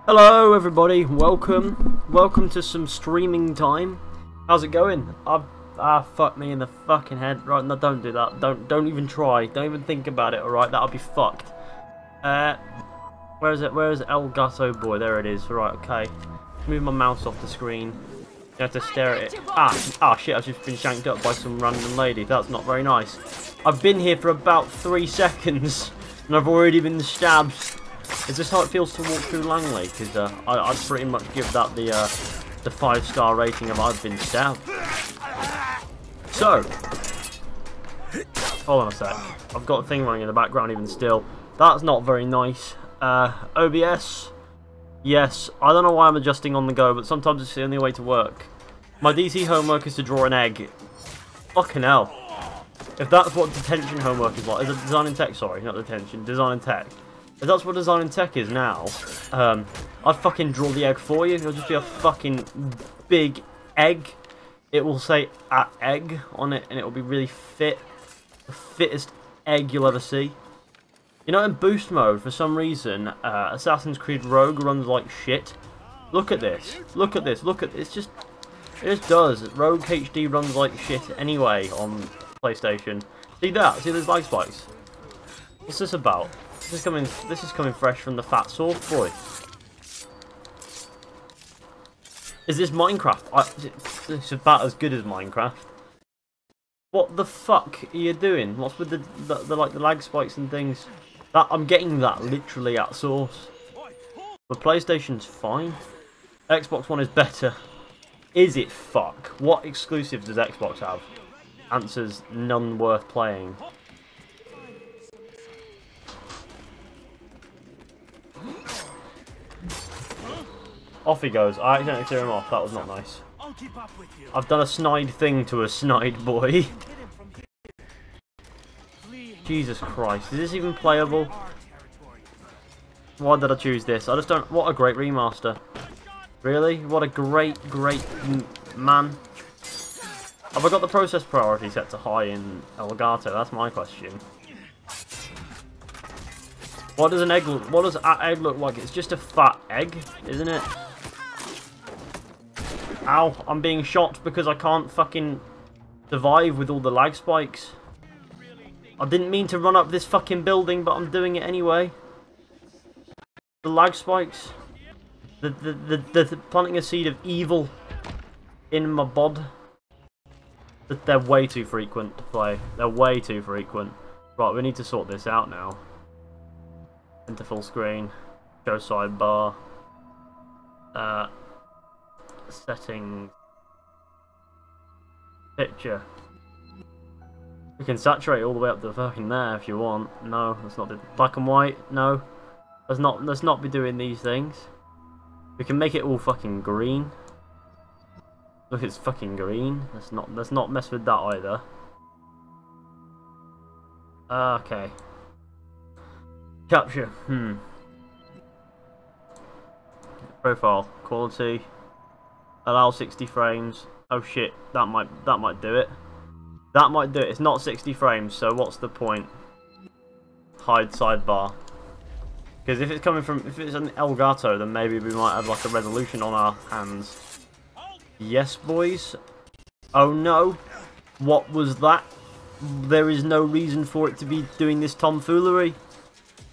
Hello everybody, welcome to some streaming time. How's it going? Fuck me in the fucking head. Right, no, don't do that. Don't even try. Don't even think about it, alright? That'll be fucked. Where is it? Where is El Gato boy? There it is. Right, okay. Move my mouse off the screen. You have to stare at it. Ah shit, I've just been shanked up by some random lady. That's not very nice. I've been here for about 3 seconds and I've already been stabbed. Is this how it feels to walk through Langley? Because I'd pretty much give that the 5-star rating of I've been stabbed. So, hold on a sec. I've got a thing running in the background even still. That's not very nice. OBS. Yes, I don't know why I'm adjusting on the go, but sometimes it's the only way to work. My DC homework is to draw an egg. Fucking hell. If that's what detention homework is like, is it design and tech? Sorry, not detention, design and tech. If that's what design and tech is now, I'd fucking draw the egg for you. It'll just be a fucking big egg. It will say egg on it, and it will be really fit. The fittest egg you'll ever see. You know, in boost mode, for some reason, Assassin's Creed Rogue runs like shit. Look at this. Look at this. Look at this. It just does. Rogue HD runs like shit anyway on PlayStation. See that? See those lag spikes? What's this about? This is coming fresh from the fat source boy. Is this Minecraft? It's about as good as Minecraft. What the fuck are you doing? What's with the like the lag spikes and things? That I'm getting that literally at source. The PlayStation's fine. Xbox One is better. Is it fuck? What exclusives does Xbox have? Answers none worth playing. Off he goes. I accidentally threw him off. That was not nice. I've done a snide thing to a snide boy. Jesus Christ. Is this even playable? Why did I choose this? I just don't... What a great remaster. Really? What a great man. Have I got the process priority set to high in Elgato? That's my question. What does an egg look? What does that egg look like? It's just a fat egg, isn't it? Ow, I'm being shot because I can't fucking survive with all the lag spikes. I didn't mean to run up this fucking building, but I'm doing it anyway. The lag spikes. The planting a seed of evil in my bod. They're way too frequent to play. They're way too frequent. Right, we need to sort this out now. Into full screen. Show sidebar. Settings. Picture. We can saturate all the way up to fucking there if you want. No, let's not do black and white. No, let's not be doing these things. We can make it all fucking green. Look, it's fucking green. Let's not mess with that either. Okay. Capture. Profile quality. Allow 60 frames. Oh shit, that might do it. That might do it. It's not 60 frames, so what's the point? Hide sidebar. Because if it's an Elgato, then maybe we might have like a resolution on our hands. Yes, boys. Oh no. What was that? There is no reason for it to be doing this tomfoolery.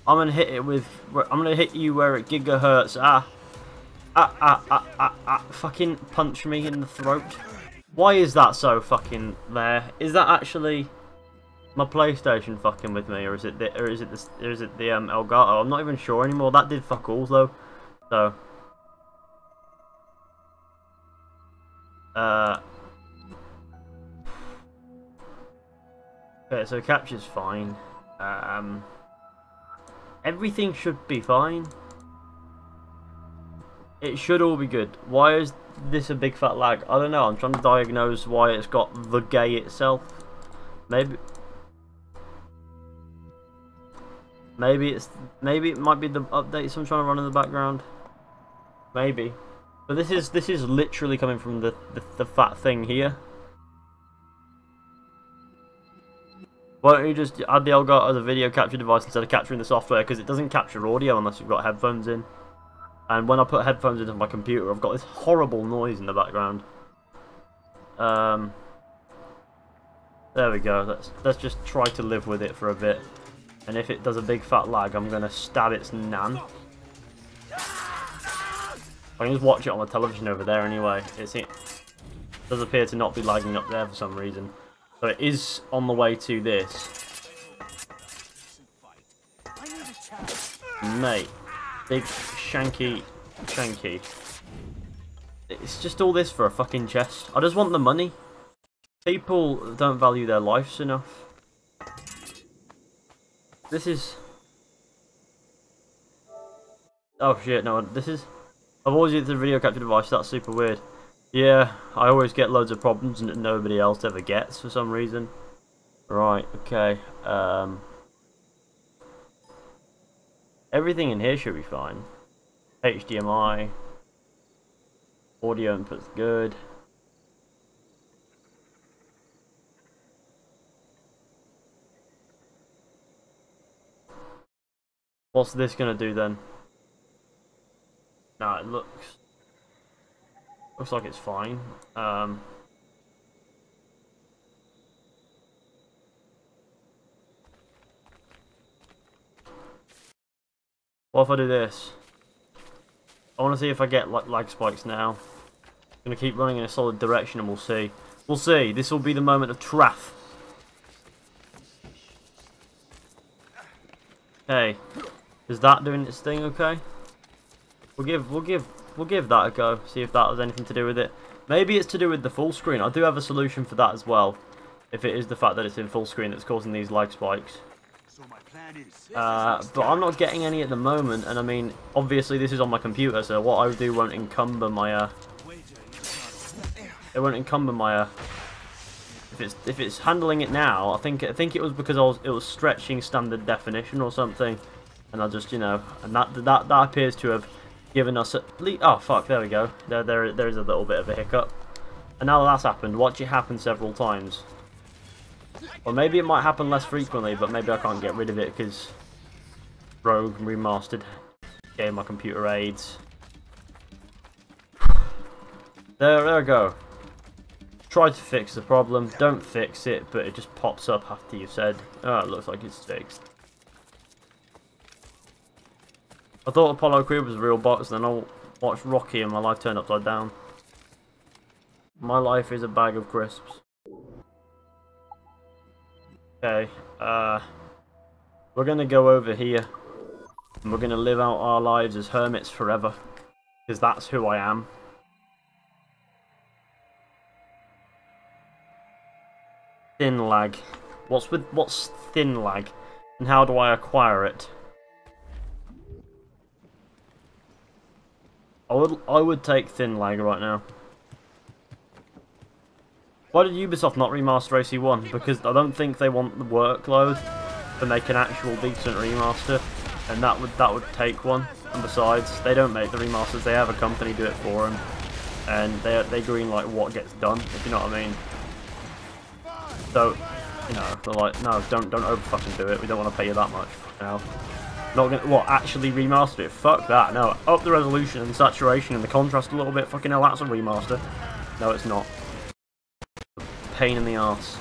I'm gonna hit you where it gigahertz. Fucking punch me in the throat. Why is that so fucking there? Is that actually my PlayStation fucking with me, or is it the Elgato? I'm not even sure anymore. That did fuck all though. So okay, so capture's fine. Everything should be fine. It should all be good. Why is this a big fat lag? I don't know. I'm trying to diagnose why it's got the gay itself. Maybe it might be the updates I'm trying to run in the background. Maybe. But this is literally coming from the fat thing here. Why don't you just add the Elgato as a video capture device instead of capturing the software, because it doesn't capture audio unless you've got headphones in. And when I put headphones into my computer, I've got this horrible noise in the background. There we go. Let's just try to live with it for a bit. And if it does a big fat lag, I'm going to stab its nan. I can just watch it on the television over there anyway. It does appear to not be lagging up there for some reason. So it is on the way to this. Mate. Big shanky. It's just all this for a fucking chest. I just want the money. People don't value their lives enough. This is... Oh shit, no, this is... I've always used the video capture device, that's super weird. Yeah, I always get loads of problems that nobody else ever gets for some reason. Right, okay. Everything in here should be fine. HDMI. Audio input's good. What's this gonna do then? Nah, it looks like it's fine. What if I do this? I want to see if I get like lag spikes now. I'm gonna keep running in a solid direction and we'll see. We'll see. This will be the moment of truth. Okay. Is that doing its thing okay? We'll give that a go. See if that has anything to do with it. Maybe it's to do with the full screen. I do have a solution for that as well. If it is the fact that it's in full screen that's causing these lag spikes. But I'm not getting any at the moment, and I mean, obviously this is on my computer, so what I do won't encumber my it won't encumber my if it's handling it now. I think it was because it was stretching standard definition or something, and I just, you know, and that appears to have given us oh fuck, there we go. There is a little bit of a hiccup, and now that that's happened, watch it happen several times. Or maybe it might happen less frequently, but maybe I can't get rid of it because Rogue Remastered gave my computer aids. There we go. Try to fix the problem. Don't fix it, but it just pops up after you've said, oh, it looks like it's fixed. I thought Apollo Creed was a real box, then I watched Rocky and my life turned upside down. My life is a bag of crisps. Okay, we're gonna go over here and we're gonna live out our lives as hermits forever, because that's who I am. Thin lag. What's thin lag, and how do I acquire it? I would take thin lag right now. Why did Ubisoft not remaster AC1? Because I don't think they want the workload to make an actual decent remaster, and that would take one. And besides, they don't make the remasters; they have a company do it for them, and they greenlight what gets done. If you know what I mean. So, you know, they're like, no, don't over fucking do it. We don't want to pay you that much. You know, not gonna actually remaster it. Fuck that. No, up the resolution and saturation and the contrast a little bit. Fucking hell, that's a remaster. No, it's not. Pain in the arse.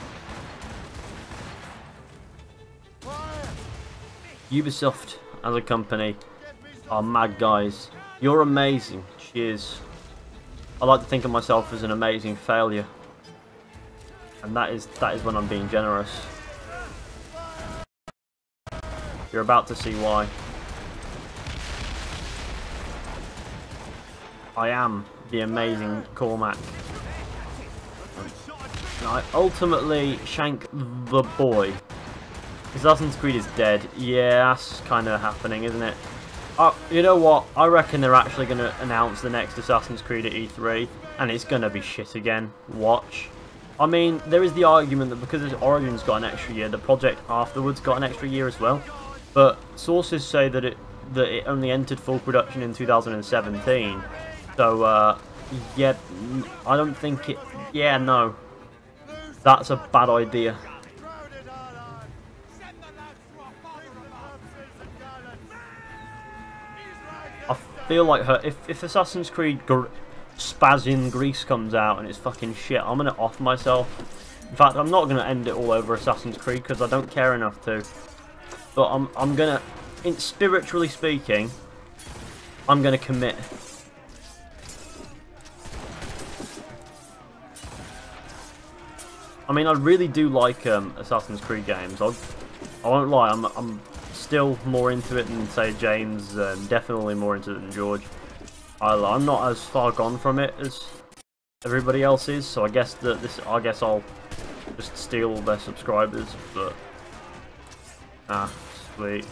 Ubisoft as a company are mad guys. You're amazing. Cheers. I like to think of myself as an amazing failure, and that is when I'm being generous. You're about to see why. I am the amazing Cormac. I ultimately shank the boy. Assassin's Creed is dead. Yeah, that's kind of happening, isn't it? You know what? I reckon they're actually going to announce the next Assassin's Creed at E3, and it's going to be shit again. Watch. I mean, there is the argument that because Origin's got an extra year, the project afterwards got an extra year as well. But sources say that it only entered full production in 2017. So, yeah, I don't think it... Yeah, no. That's a bad idea. feel like if Assassin's Creed Spaz in Greece comes out and it's fucking shit, I'm gonna off myself. In fact, I'm not gonna end it all over Assassin's Creed because I don't care enough to. But I'm gonna, spiritually speaking, I'm gonna commit. I mean, I really do like Assassin's Creed games. I won't lie, I'm still more into it than, say, James, and definitely more into it than George. I'm not as far gone from it as everybody else is, so I guess I'll just steal all their subscribers, but sweet.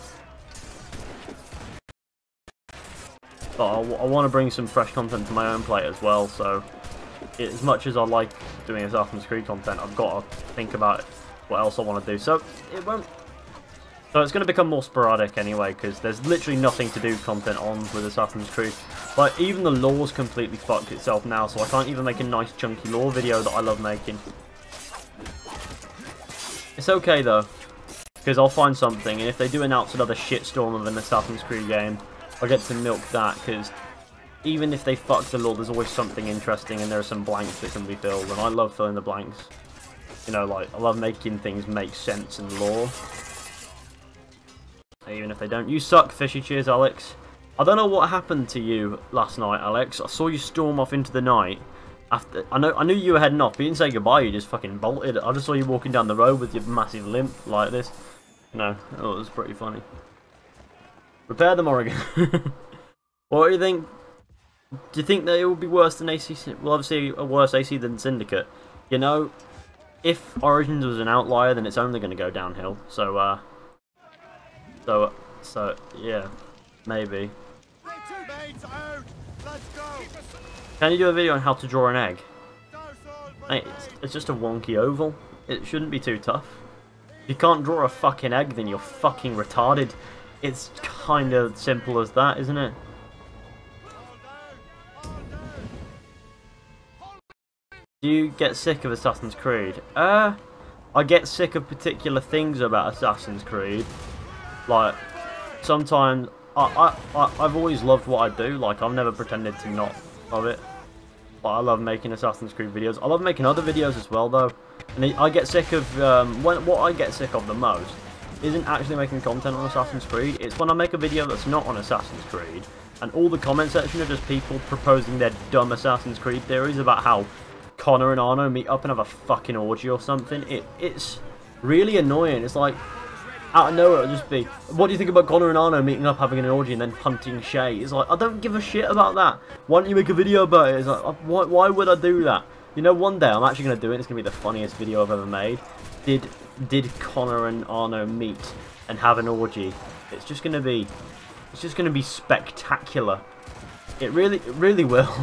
But I want to bring some fresh content to my own plate as well, so as much as I like doing Assassin's Creed content, I've got to think about what else I want to do. So it's going to become more sporadic anyway, because there's literally nothing to do content on with Assassin's Creed. Like, even the lore's completely fucked itself now, so I can't even make a nice chunky lore video that I love making. It's okay though, because I'll find something, and if they do announce another shitstorm of an Assassin's Creed game, I'll get to milk that, because even if they fuck the lore, there's always something interesting, and there are some blanks that can be filled, and I love filling the blanks. You know, like, I love making things make sense in lore. Even if they don't. You suck, Fishy. Cheers, Alex. I don't know what happened to you last night, Alex. I saw you storm off into the night. After I knew you were heading off, but you didn't say goodbye, you just fucking bolted. I just saw you walking down the road with your massive limp like this. No, it was pretty funny. Repair the Morrigan. What do you think? Do you think that it will be worse than AC? Well, obviously a worse AC than Syndicate. You know, if Origins was an outlier, then it's only going to go downhill. So yeah, maybe. Can you do a video on how to draw an egg? Hey, it's just a wonky oval. It shouldn't be too tough. If you can't draw a fucking egg, then you're fucking retarded. It's kind of simple as that, isn't it? Do you get sick of Assassin's Creed? I get sick of particular things about Assassin's Creed. Like, sometimes I've always loved what I do. Like, I've never pretended to not love it. But I love making Assassin's Creed videos. I love making other videos as well, though. And I get sick of what I get sick of the most isn't actually making content on Assassin's Creed. It's when I make a video that's not on Assassin's Creed, and all the comment section are just people proposing their dumb Assassin's Creed theories about how Connor and Arno meet up and have a fucking orgy or something. It's really annoying. It's like, out of nowhere it'll just be, what do you think about Connor and Arno meeting up, having an orgy, and then hunting Shay? It's like, I don't give a shit about that. Why don't you make a video about it? It's like, why would I do that? You know, one day I'm actually going to do it. It's going to be the funniest video I've ever made. Did Connor and Arno meet and have an orgy? It's just going to be spectacular. It really will.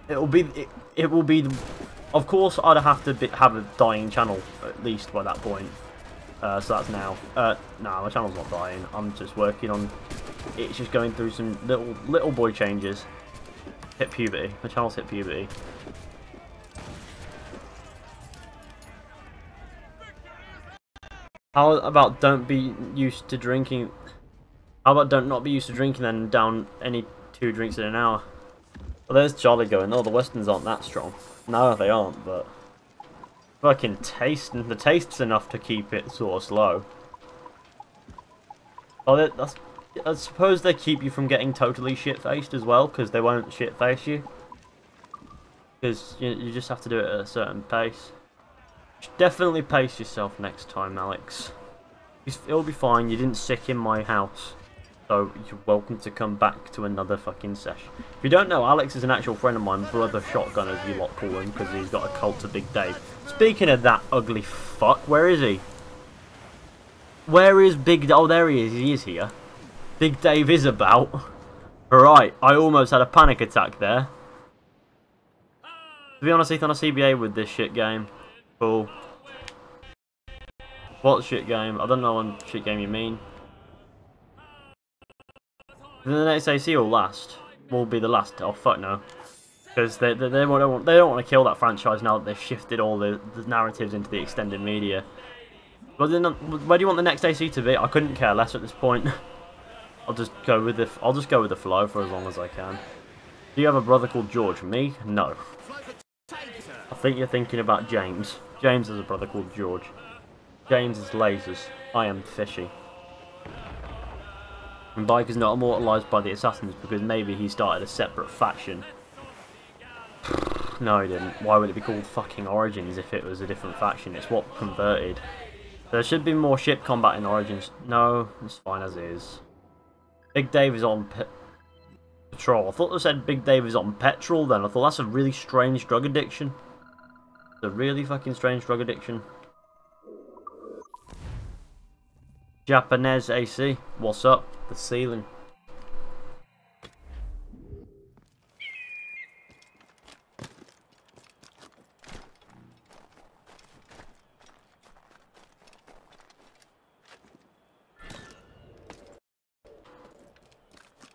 It will be. Of course, I'd have to have a dying channel at least by that point. So that's now. No, my channel's not dying. I'm just working on. It's just going through some little boy changes. Hit puberty. My channel's hit puberty. How about don't be used to drinking? How about don't not be used to drinking and down any 2 drinks in an hour? Well, there's Charlie going, oh, the Westerns aren't that strong. No, they aren't, but fucking taste, and the taste's enough to keep it sort of slow. Oh, I suppose they keep you from getting totally shit-faced as well, because they won't shit-face you. Because you just have to do it at a certain pace. Definitely pace yourself next time, Alex. It'll be fine, you didn't sick in my house. So, you're welcome to come back to another fucking session. If you don't know, Alex is an actual friend of mine, brother shotgun as you lot call him, because he's got a cult to Big Dave. Speaking of that ugly fuck, where is he? Where is Big... Oh, there he is here. Big Dave is about. Alright, I almost had a panic attack there. To be honest, he's on a CBA with this shit game. Cool. What shit game? I don't know what shit game you mean. The next AC will be the last. Oh fuck no, because they don't want to kill that franchise now that they've shifted all the narratives into the extended media. But then, where do you want the next AC to be? I couldn't care less at this point. I'll just go with the flow for as long as I can. Do you have a brother called George? Me? No. I think you're thinking about James. James has a brother called George. James is lasers. I am Fizhy. And Bike is not immortalised by the assassins because maybe he started a separate faction. No, he didn't. Why would it be called fucking Origins if it was a different faction? It's what converted. There should be more ship combat in Origins. No, it's fine as is. Big Dave is on patrol. I thought they said Big Dave is on petrol then. I thought that's a really strange drug addiction. It's a really fucking strange drug addiction. Japanese AC. What's up? The ceiling.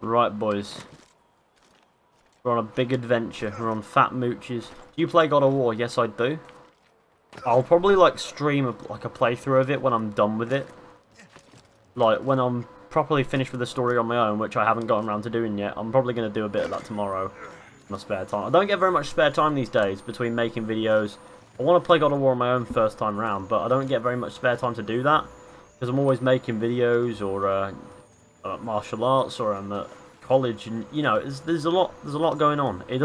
Right, boys. We're on a big adventure. We're on fat mooches. Do you play God of War? Yes, I do. I'll probably like stream a playthrough of it when I'm done with it. Like when I'm properly finished with the story on my own, which I haven't gotten around to doing yet. I'm probably going to do a bit of that tomorrow in my spare time. I don't get very much spare time these days between making videos. I want to play God of War on my own first time round, but I don't get very much spare time to do that because I'm always making videos or martial arts, or I'm at college, and you know, there's a lot going on. It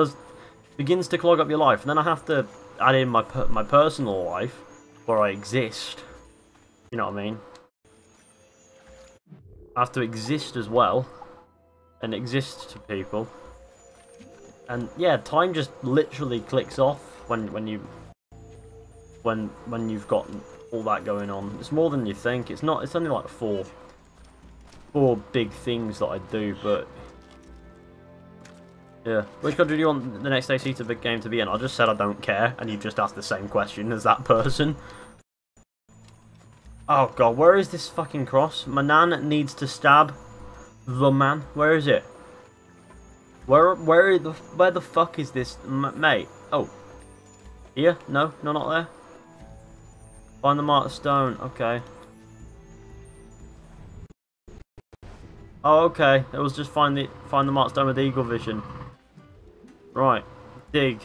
begins to clog up your life, and then I have to add in my personal life where I exist. You know what I mean? I have to exist as well, and exist to people. And yeah, time just literally clicks off when you've got all that going on. It's more than you think. It's not. It's only like four big things that I do, but yeah. Which country do you want the next AC to big game to be in? I just said I don't care, and you just asked the same question as that person. Oh god, where is this fucking cross? My nan needs to stab the man. Where is it? Where the fuck is this, mate? Oh, here? No, not there. Find the Martyr Stone. Okay. Oh, okay. It was just find the Mark Stone with Eagle Vision. Right. Dig.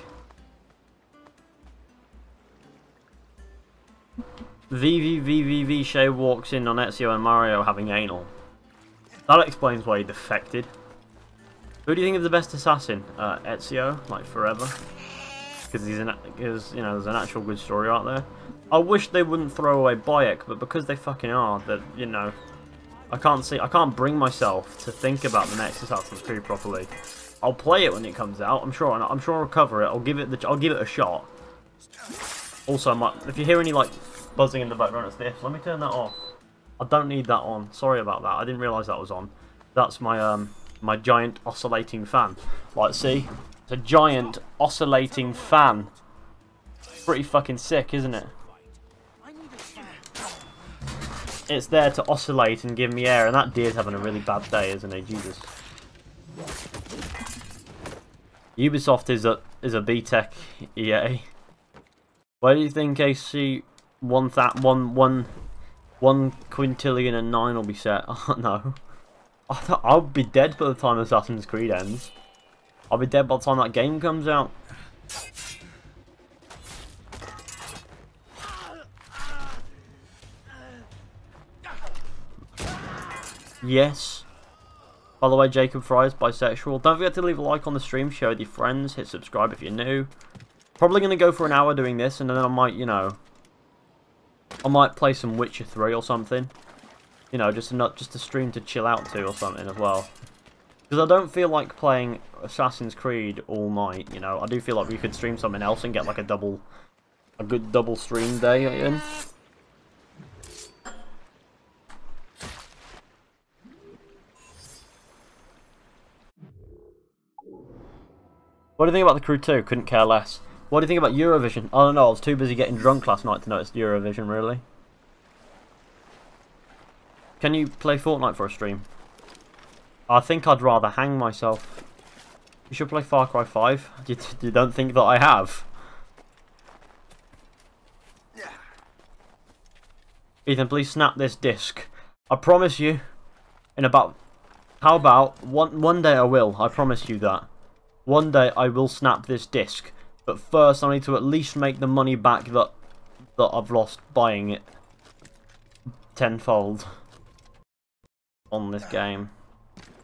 VVVVV Shay walks in on Ezio and Mario having anal. That explains why he defected. Who do you think is the best assassin? Ezio, like forever. Because you know, there's an actual good story out there. I wish they wouldn't throw away Bayek, but because they fucking are, that you know. I can't bring myself to think about the next Assassin's Creed properly. I'll play it when it comes out. I'm sure I'll cover it. I'll give it a shot. Also, if you hear any like buzzing in the background, it's this. Let me turn that off. I don't need that on. Sorry about that. I didn't realise that was on. That's my my giant oscillating fan. Like, see, it's a giant oscillating fan. Pretty fucking sick, isn't it? It's there to oscillate and give me air, and that deer's having a really bad day, isn't he? Jesus. Ubisoft is a B-Tech EA. Where do you think AC 1 quintillion and 9 will be set? Oh no. I'll be dead by the time Assassin's Creed ends. I'll be dead by the time that game comes out. Yes. By the way, Jacob Fry is bisexual. Don't forget to leave a like on the stream, share with your friends, hit subscribe if you're new. Probably going to go for an hour doing this, and then I might, you know, I might play some Witcher 3 or something. You know, just a stream to chill out to or something as well. Because I don't feel like playing Assassin's Creed all night, you know. I do feel like we could stream something else and get like a good double stream day in. What do you think about the Crew 2? Couldn't care less. What do you think about Eurovision? I don't know, I was too busy getting drunk last night to notice Eurovision, really. Can you play Fortnite for a stream? I think I'd rather hang myself. You should play Far Cry 5. You don't think that I have? Ethan, please snap this disc. I promise you, in about How about one day I will. I promise you that. One day I will snap this disc. But first I need to at least make the money back that I've lost buying it tenfold on this game.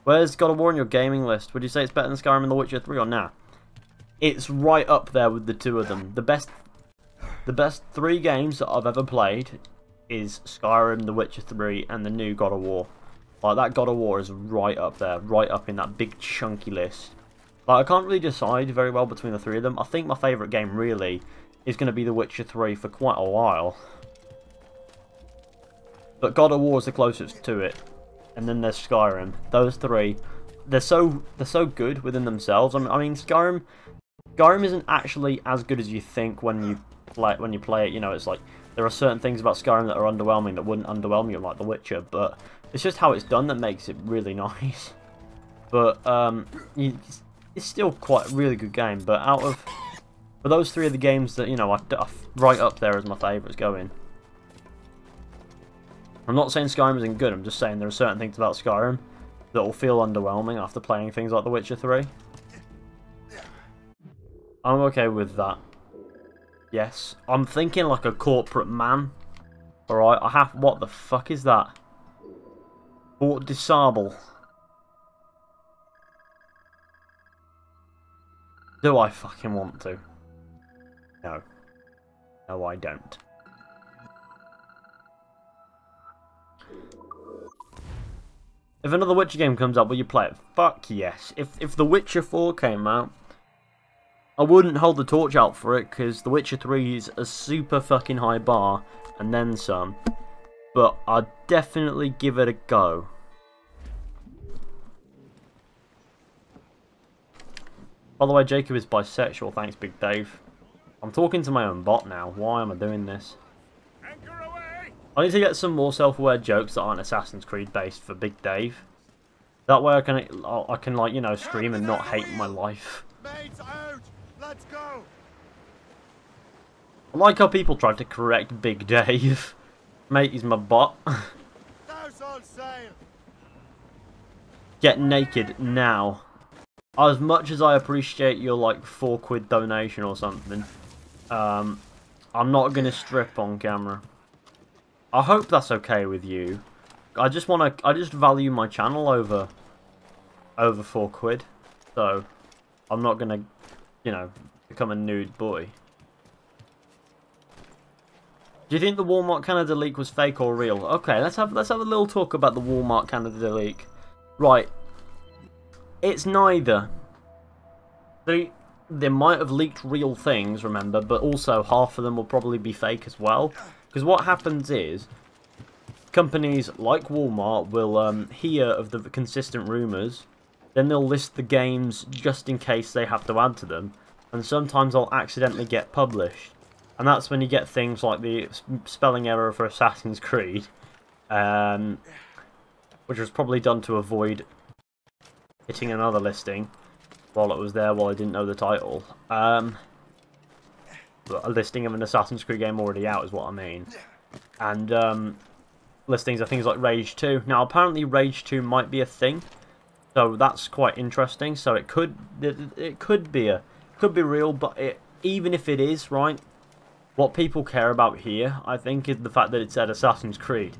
Where's God of War on your gaming list? Would you say it's better than Skyrim and The Witcher 3 or nah? It's right up there with the two of them. The best 3 games that I've ever played is Skyrim, The Witcher 3 and the new God of War. Like, that God of War is right up there, right up in that big chunky list. Like, I can't really decide very well between the 3 of them. I think my favourite game really is going to be The Witcher 3 for quite a while. But God of War is the closest to it. And then there's Skyrim. Those 3, they're so good within themselves. I mean, Skyrim isn't actually as good as you think when you play it. You know, it's like there are certain things about Skyrim that are underwhelming that wouldn't underwhelm you like The Witcher, but it's just how it's done that makes it really nice. But it's still quite a really good game. But for those 3 of the games that, you know, I right up there as my favourites going. I'm not saying Skyrim isn't good, I'm just saying there are certain things about Skyrim that will feel underwhelming after playing things like The Witcher 3. I'm okay with that. Yes. I'm thinking like a corporate man. Alright, what the fuck is that? Fort Disable. Do I fucking want to? No. No, I don't. If another Witcher game comes up, will you play it? Fuck yes. If The Witcher 4 came out, I wouldn't hold the torch out for it, because The Witcher 3 is a super fucking high bar, and then some. But I'd definitely give it a go. By the way, Jacob is bisexual, thanks Big Dave. I'm talking to my own bot now, why am I doing this? I need to get some more self-aware jokes that aren't Assassin's Creed based for Big Dave. That way I can like, you know, stream and not hate my life. Let's go. I like how people tried to correct Big Dave. Mate, he's my bot. Get naked now. As much as I appreciate your like £4 donation or something, I'm not gonna strip on camera. I hope that's okay with you. I just value my channel over £4. So I'm not gonna, you know, become a nude boy. Do you think the Walmart Canada leak was fake or real? Okay, let's have a little talk about the Walmart Canada leak. Right. It's neither. They might have leaked real things, remember, but also half of them will probably be fake as well. Because what happens is, companies like Walmart will hear of the consistent rumours, then they'll list the games just in case they have to add to them, and sometimes they'll accidentally get published. And that's when you get things like the spelling error for Assassin's Creed, which was probably done to avoid hitting another listing while it was there, while I didn't know the title. But a listing of an Assassin's Creed game already out is what I mean. And listings of things like Rage 2. Now apparently Rage 2 might be a thing, so that's quite interesting. So it could be real, but even if it is, right, what people care about here, I think, is the fact that it said Assassin's Creed.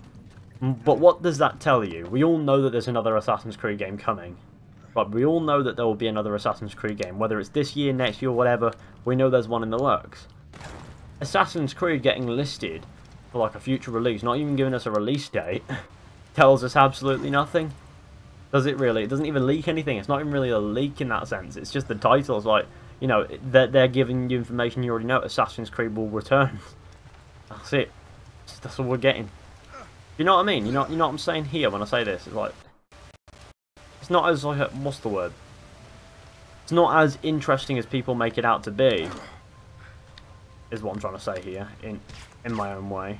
But what does that tell you? We all know that there's another Assassin's Creed game coming. Right, we all know that there will be another Assassin's Creed game. Whether it's this year, next year, whatever, we know there's one in the works. Assassin's Creed getting listed for like a future release, not even giving us a release date, tells us absolutely nothing. Does it really? It doesn't even leak anything. It's not even really a leak in that sense. It's just the title's like, you know, they're giving you information you already know. Assassin's Creed will return. That's it. That's all we're getting. You know what I mean? You know what I'm saying here when I say this? It's like, it's not as like what's the word? It's not as interesting as people make it out to be. Is what I'm trying to say here in my own way.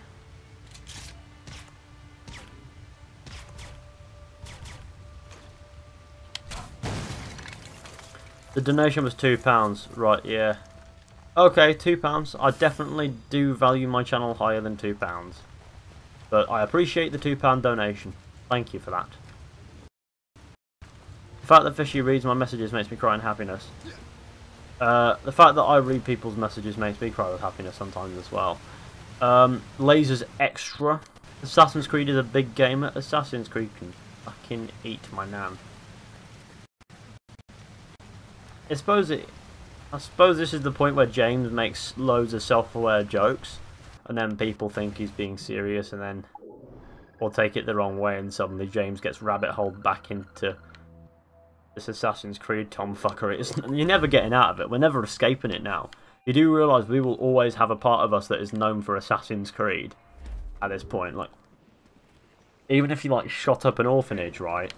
The donation was £2, right? Yeah. Okay, £2. I definitely do value my channel higher than £2, but I appreciate the £2 donation. Thank you for that. The fact that Fizhy reads my messages makes me cry in happiness. The fact that I read people's messages makes me cry with happiness sometimes as well. Lasers extra. Assassin's Creed is a big gamer. Assassin's Creed can fucking eat my nan. I suppose this is the point where James makes loads of self-aware jokes, and then people think he's being serious, and then or take it the wrong way, and suddenly James gets rabbit-holed back into this Assassin's Creed tomfuckery. You're never getting out of it. We're never escaping it now. You do realise we will always have a part of us that is known for Assassin's Creed at this point. Like, even if you like shot up an orphanage, right?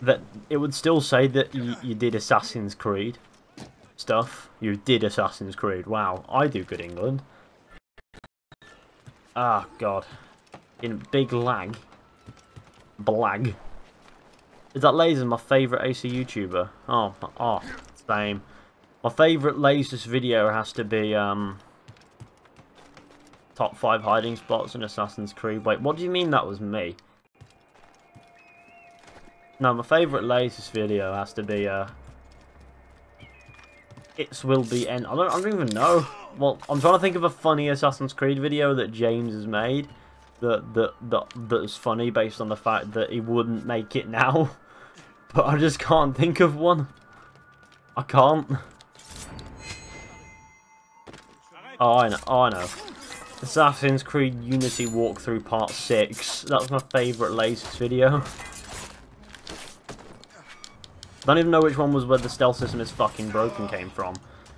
That it would still say that you did Assassin's Creed stuff. You did Assassin's Creed. Wow, I do good England. Ah, God. In big lag. Blag. Is that Laser my favourite AC YouTuber? Oh, same. My favourite Lasers video has to be, top 5 hiding spots in Assassin's Creed. Wait, what do you mean that was me? No, my favourite Lasers video has to be, It will be end. I don't even know. Well, I'm trying to think of a funny Assassin's Creed video that James has made that's funny based on the fact that he wouldn't make it now. But I just can't think of one. I can't. Oh, I know. Assassin's Creed Unity walkthrough part 6. That was my favourite Lasers video. Don't even know which one was where the stealth system is fucking broken came from.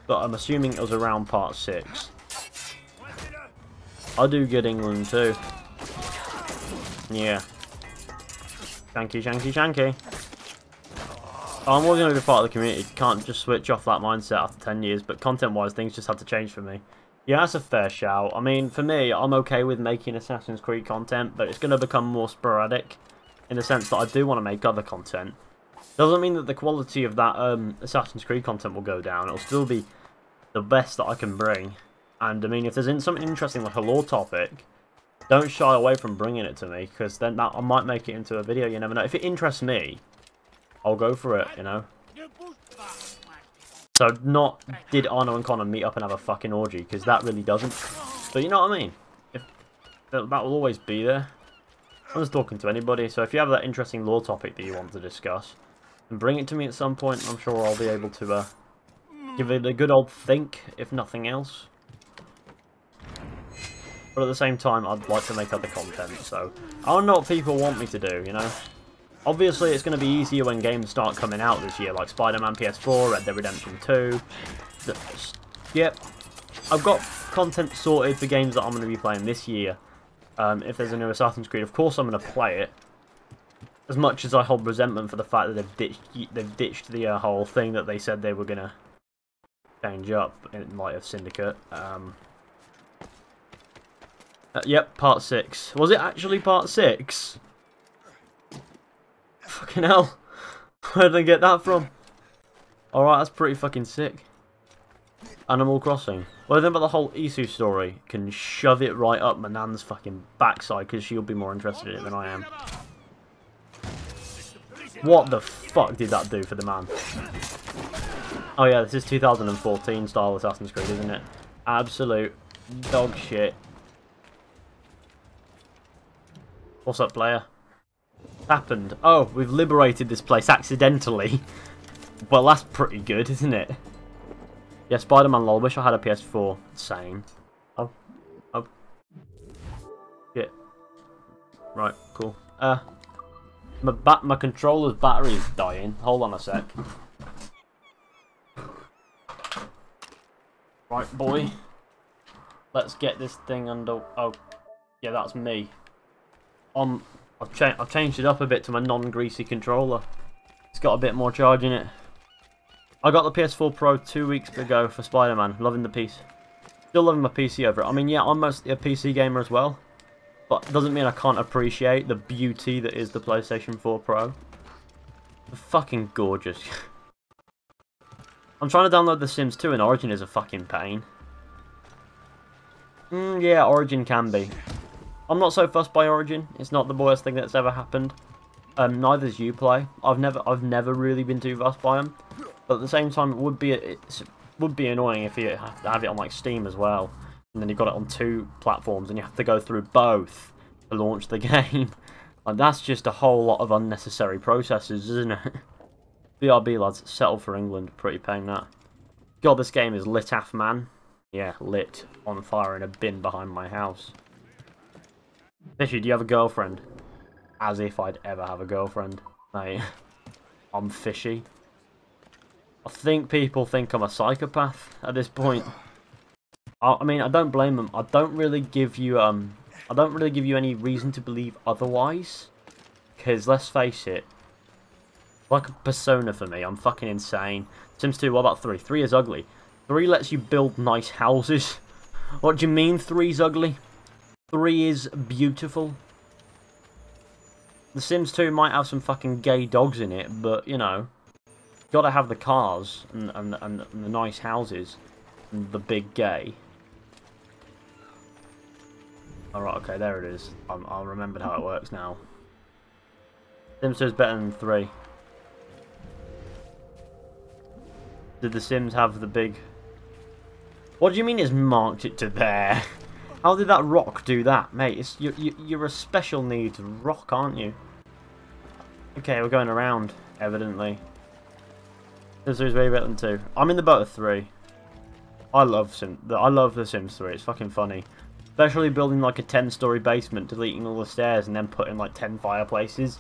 But I'm assuming it was around part 6. I do good England too. Yeah. Shanky, shanky, shanky. I'm always going to be part of the community. Can't just switch off that mindset after 10 years, but content-wise, things just have to change for me. Yeah, that's a fair shout. I mean, for me, I'm okay with making Assassin's Creed content, but it's going to become more sporadic, in the sense that I do want to make other content. Doesn't mean that the quality of that Assassin's Creed content will go down. It'll still be the best that I can bring. And, I mean, if there's something interesting like a lore topic, don't shy away from bringing it to me, because then I might make it into a video, you never know. If it interests me, I'll go for it, you know. So not did Arno and Connor meet up and have a fucking orgy, because that really doesn't. But you know what I mean? That will always be there. I'm just talking to anybody, so if you have that interesting lore topic that you want to discuss, and bring it to me at some point, I'm sure I'll be able to give it a good old think, if nothing else. But at the same time, I'd like to make other content, so I don't know what people want me to do, you know? Obviously, it's going to be easier when games start coming out this year, like Spider-Man PS4, Red Dead Redemption 2. Yep, I've got content sorted for games that I'm going to be playing this year. If there's a new Assassin's Creed, of course I'm going to play it. As much as I hold resentment for the fact that they've ditched the whole thing that they said they were going to change up in light of Syndicate. Yep, part 6. Was it actually part 6? Fucking hell. Where did I get that from? Alright, that's pretty fucking sick. Animal Crossing. Well, I think about the whole Isu story. Can shove it right up my nan's fucking backside, because she'll be more interested in it than I am. What the fuck did that do for the man? Oh yeah, this is 2014 style Assassin's Creed, isn't it? Absolute dog shit. What's up, player? Happened. Oh, we've liberated this place accidentally. Well, that's pretty good, isn't it? Yeah, Spider-Man lol. Wish I had a PS4. Same. Oh. Shit. Right, cool. My controller's battery is dying. Hold on a sec. Right, boy. Let's get this thing under... Oh, yeah, that's me. I've changed it up a bit to my non-greasy controller. It's got a bit more charge in it. I got the PS4 Pro 2 weeks ago for Spider-Man. Loving the piece. Still loving my PC over it. I mean, yeah, I'm mostly a PC gamer as well. But it doesn't mean I can't appreciate the beauty that is the PlayStation 4 Pro. They're fucking gorgeous. I'm trying to download The Sims 2 and Origin is a fucking pain. Yeah, Origin can be. I'm not so fussed by Origin. It's not the worst thing that's ever happened. Neither's you play. I've never really been too fussed by them. But at the same time, it would be annoying if you have to have it on like Steam as well, and then you've got it on 2 platforms, and you have to go through both to launch the game. Like, that's just a whole lot of unnecessary processes, isn't it? BRB lads, settle for England. Pretty paying that. God, this game is lit af, man. Yeah, lit on fire in a bin behind my house. Fizhy, do you have a girlfriend? As if I'd ever have a girlfriend. Mate, I'm fishy. I think people think I'm a psychopath at this point. I mean, I don't blame them. I don't really give you any reason to believe otherwise. Because let's face it, like a persona for me. I'm fucking insane. Sims 2, what about 3? 3 is ugly. 3 lets you build nice houses. What do you mean 3's ugly? 3 is beautiful. The Sims 2 might have some fucking gay dogs in it, but, you know, gotta have the cars and the nice houses and the big gay. Alright, okay, there it is. I'll remember how it works now. Sims 2 is better than 3. Did the Sims have the big... What do you mean it's marked it to there? How did that rock do that? Mate, you're a special needs rock, aren't you? Okay, we're going around, evidently. Sims 3 is way better than 2. I'm in the boat of 3. I love The Sims 3. It's fucking funny. Especially building like a 10-story basement, deleting all the stairs, and then putting like 10 fireplaces.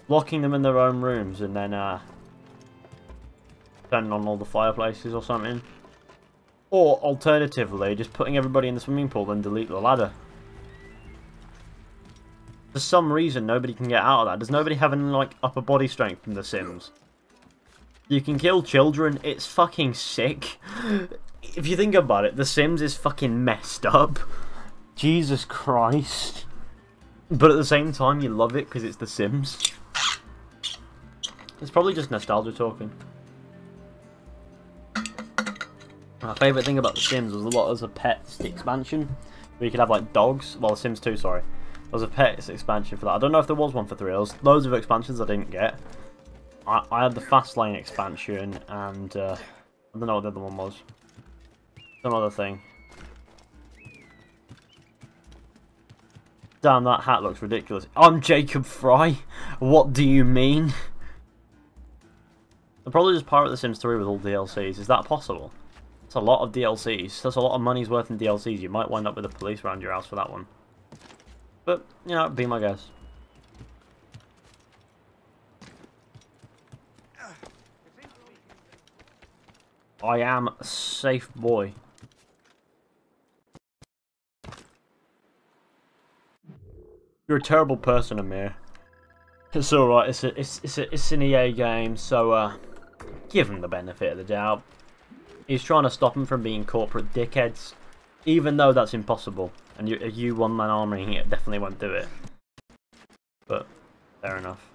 Locking them in their own rooms, and then turning on all the fireplaces or something. Or, alternatively, just putting everybody in the swimming pool and delete the ladder. For some reason, nobody can get out of that. Does nobody have any, like, upper body strength in The Sims? You can kill children. It's fucking sick. If you think about it, The Sims is fucking messed up. Jesus Christ. But at the same time, you love it because it's The Sims. It's probably just nostalgia talking. My favourite thing about The Sims was there was a pets expansion where you could have like dogs. Well, The Sims 2, sorry. There was a pets expansion for that. I don't know if there was one for 3. There was loads of expansions I didn't get. I had the fast lane expansion and I don't know what the other one was. Some other thing. Damn, that hat looks ridiculous. I'm Jacob Fry. What do you mean? They'll probably just pirate The Sims 3 with all DLCs. Is that possible? That's a lot of DLCs. That's a lot of money's worth in DLCs. You might wind up with the police around your house for that one. But, you know, be my guess. I am a safe boy. You're a terrible person, Amir. It's alright, it's an EA game, so give him the benefit of the doubt. He's trying to stop him from being corporate dickheads, even though that's impossible. And you one-man army, it definitely won't do it. But, fair enough.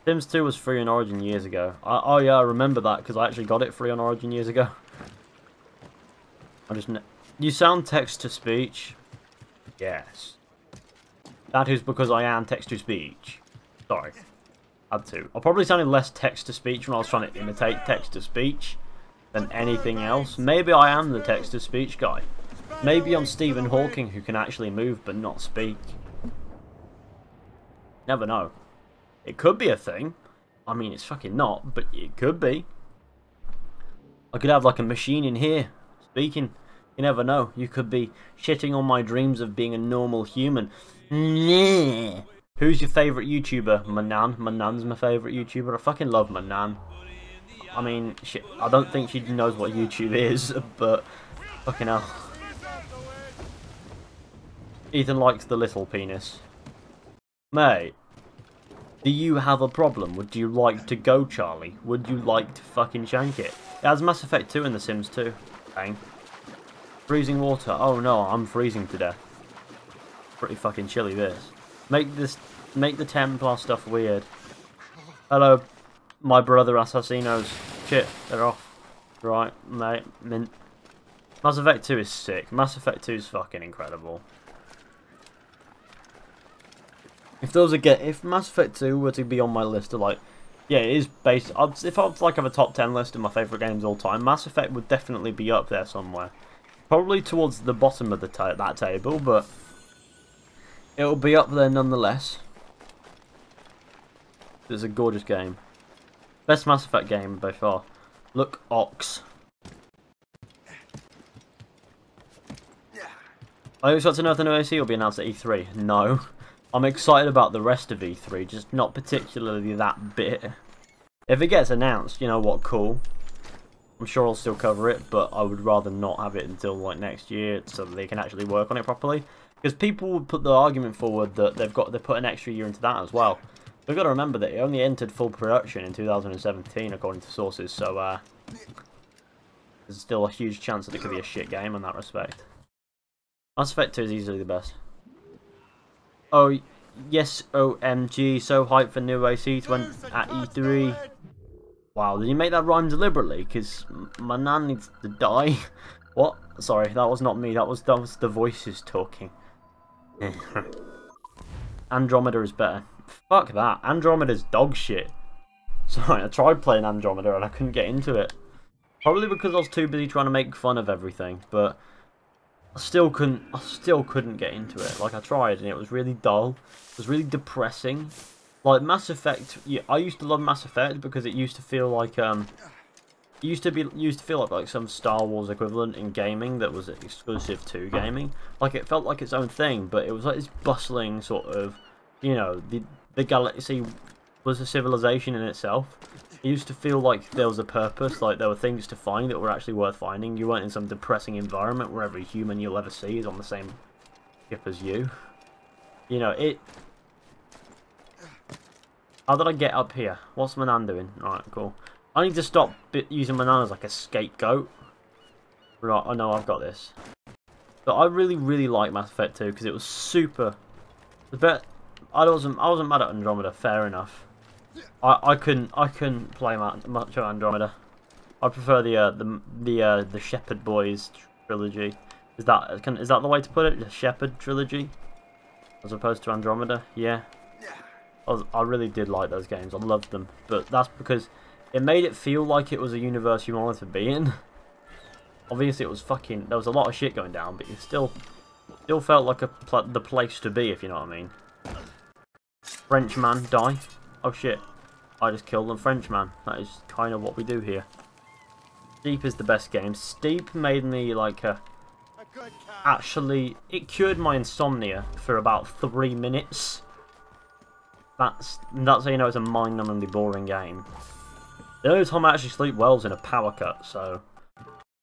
Sims 2 was free on Origin years ago. Oh yeah, I remember that, because I actually got it free on Origin years ago. You sound text-to-speech? Yes. That is because I am text-to-speech. Sorry. Had to. I probably sounded less text-to-speech when I was trying to imitate text-to-speech than anything else. Maybe I am the text-to-speech guy. Maybe I'm Stephen Hawking who can actually move but not speak. Never know. It could be a thing. I mean, it's fucking not, but it could be. I could have like a machine in here speaking. You never know. You could be shitting on my dreams of being a normal human. Who's your favourite YouTuber? Manan. Manan's my favourite YouTuber. I fucking love Manan. I mean, I don't think she knows what YouTube is, but fucking hell. Ethan likes the little penis. Mate, do you have a problem? Would you like to go, Charlie? Would you like to fucking shank it? It has Mass Effect 2 in The Sims 2. Bang. Freezing water. Oh no, I'm freezing to death. Pretty fucking chilly this. Make the Templar stuff weird. Hello, my brother assassinos. Shit, they're off. Right, mate. Mass Effect 2 is sick. Mass Effect 2 is fucking incredible. if Mass Effect 2 were to be on my list of like, yeah, it is based. If I was like have a top 10 list of my favourite games of all time, Mass Effect would definitely be up there somewhere. Probably towards the bottom of that table, but it'll be up there nonetheless. It's a gorgeous game. Best Mass Effect game by far. Look, Ox. Are you excited to know if the new AC will be announced at E3? No. I'm excited about the rest of E3, just not particularly that bit. If it gets announced, you know what, cool. I'm sure I'll still cover it, but I would rather not have it until like next year so that they can actually work on it properly. Because people would put the argument forward that they put an extra year into that as well. We've got to remember that it only entered full production in 2017 according to sources, so there's still a huge chance that it could be a shit game in that respect. Mass Effect 2 is easily the best. Oh, yes, OMG, so hyped for new AC to went at E3. Wow, did you make that rhyme deliberately? Because my nan needs to die. What? Sorry, that was not me, that was the voices talking. Andromeda is better. Fuck that, Andromeda's dog shit. Sorry, I tried playing Andromeda and I couldn't get into it. Probably because I was too busy trying to make fun of everything, but I still couldn't get into it. Like, I tried and it was really dull. It was really depressing. Like Mass Effect, yeah, I used to love Mass Effect because it used to feel like used to feel like some Star Wars equivalent in gaming that was exclusive to gaming. Like, it felt like its own thing, but it was like this bustling sort of, you know, the galaxy was a civilization in itself. It used to feel like there was a purpose, like there were things to find that were actually worth finding. You weren't in some depressing environment where every human you'll ever see is on the same ship as you. You know, it... How did I get up here? What's my nan doing? Alright, cool. I need to stop using my nan as like a scapegoat. Right, I know I've got this. But I really, really like Mass Effect 2 because it was super... I wasn't mad at Andromeda, fair enough. I couldn't play much of Andromeda. I prefer the Shepherd Boys trilogy. Is that the way to put it? The Shepherd trilogy, as opposed to Andromeda. Yeah, I really did like those games. I loved them, but that's because it made it feel like it was a universe you wanted to be in. Obviously, it was fucking. There was a lot of shit going down, but you still felt like the place to be, if you know what I mean. Frenchman, die. Oh shit, I just killed a Frenchman. That is kind of what we do here. Steep is the best game. Steep made me like actually, it cured my insomnia for about 3 minutes. That's how you know it's a mind-numbingly boring game. The only time I actually sleep well is in a power cut, so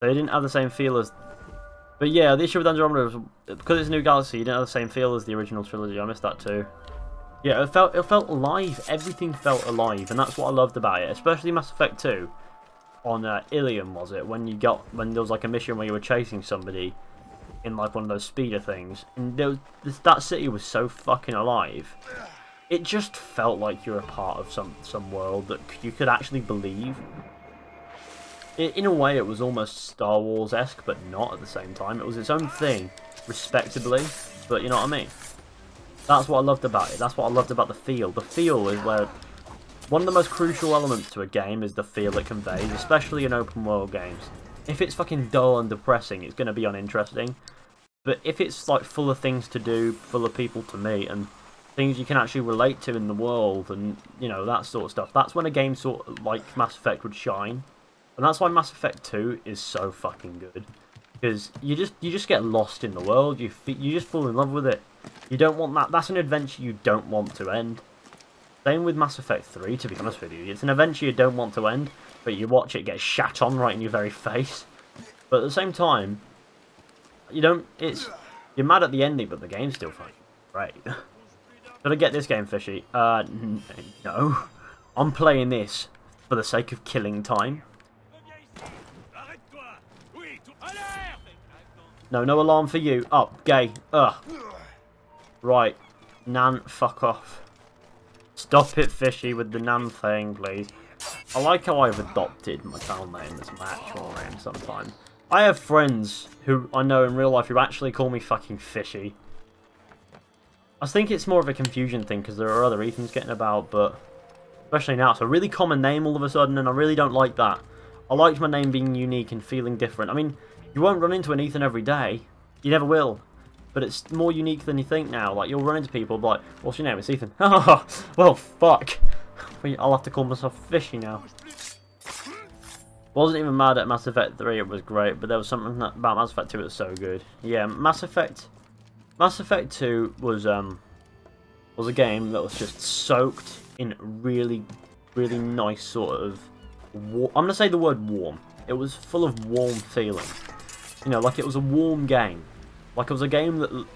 they didn't have the same feel as... But yeah, the issue with Andromeda was, because it's a new galaxy, you didn't have the same feel as the original trilogy. I missed that too. Yeah, it felt alive. Everything felt alive, and that's what I loved about it. Especially Mass Effect 2 on Ilium, was it? When there was like a mission where you were chasing somebody in like one of those speeder things, and that city was so fucking alive. It just felt like you were a part of some world that you could actually believe. In a way, it was almost Star Wars-esque, but not at the same time. It was its own thing, respectably, but you know what I mean? That's what I loved about it. That's what I loved about the feel. The feel is where... One of the most crucial elements to a game is the feel it conveys, especially in open world games. If it's fucking dull and depressing, it's going to be uninteresting. But if it's like full of things to do, full of people to meet, and things you can actually relate to in the world, and, you know, that sort of stuff, that's when a game sort of like Mass Effect would shine. And that's why Mass Effect 2 is so fucking good. Because you just get lost in the world, you just fall in love with it. You don't want that. That's an adventure you don't want to end. Same with Mass Effect 3, to be honest with you. It's an adventure you don't want to end, but you watch it get shat on right in your very face. But at the same time, you're mad at the ending, but the game's still fucking great. Did I get this game, Fishy? No. I'm playing this for the sake of killing time. No, no alarm for you. Oh, gay. Ugh. Right. Nan, fuck off. Stop it, Fishy, with the Nan thing, please. I like how I've adopted my channel name as my actual name sometimes. I have friends who I know in real life who actually call me fucking Fishy. I think it's more of a confusion thing because there are other Ethans getting about, but especially now, it's a really common name all of a sudden, and I really don't like that. I liked my name being unique and feeling different. I mean, you won't run into an Ethan every day. You never will. But it's more unique than you think now. Like, you'll run into people like, what's your name? It's Ethan. Oh, well, fuck. I'll have to call myself Fizhy now. Wasn't even mad at Mass Effect 3, it was great, but there was something about Mass Effect 2 that was so good. Yeah, Mass Effect 2 was a game that was just soaked in really, really nice sort of... I'm going to say the word warm. It was full of warm feeling. You know, like it was a warm game. Like it was a game that... It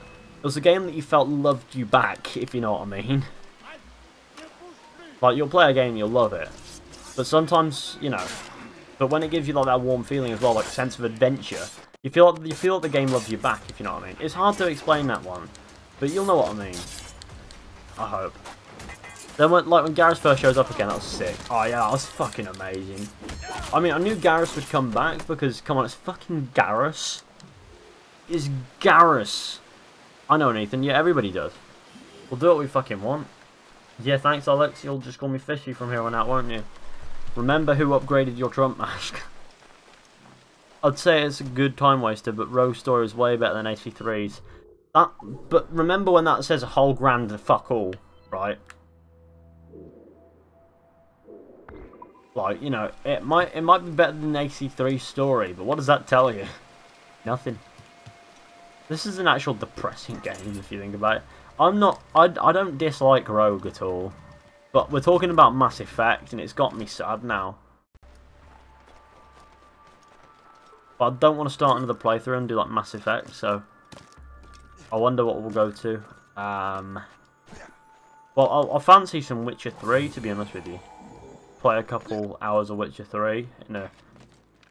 was a game that you felt loved you back, if you know what I mean. Like, you'll play a game and you'll love it. But sometimes, you know... But when it gives you like that warm feeling as well, like a sense of adventure, you feel like the game loves you back, if you know what I mean. It's hard to explain that one, but you'll know what I mean. I hope. Then when Garrus first shows up again, that was sick. Oh yeah, that was fucking amazing. I mean, I knew Garrus would come back because, come on, it's fucking Garrus. It's Garrus. I know, Nathan. Yeah, everybody does. We'll do what we fucking want. Yeah, thanks, Alex. You'll just call me Fishy from here on out, won't you? Remember who upgraded your Trump mask. I'd say it's a good time waster, but Rogue Story is way better than AC3's. But remember when that says a whole grand and fuck all, right? Like, you know, it might be better than AC3's story, but what does that tell you? Nothing. This is an actual depressing game if you think about it. I don't dislike Rogue at all. But we're talking about Mass Effect, and it's got me sad now. But I don't want to start another playthrough and do like Mass Effect, so I wonder what we'll go to. Well, I'll fancy some Witcher 3, to be honest with you. Play a couple hours of Witcher 3, you know,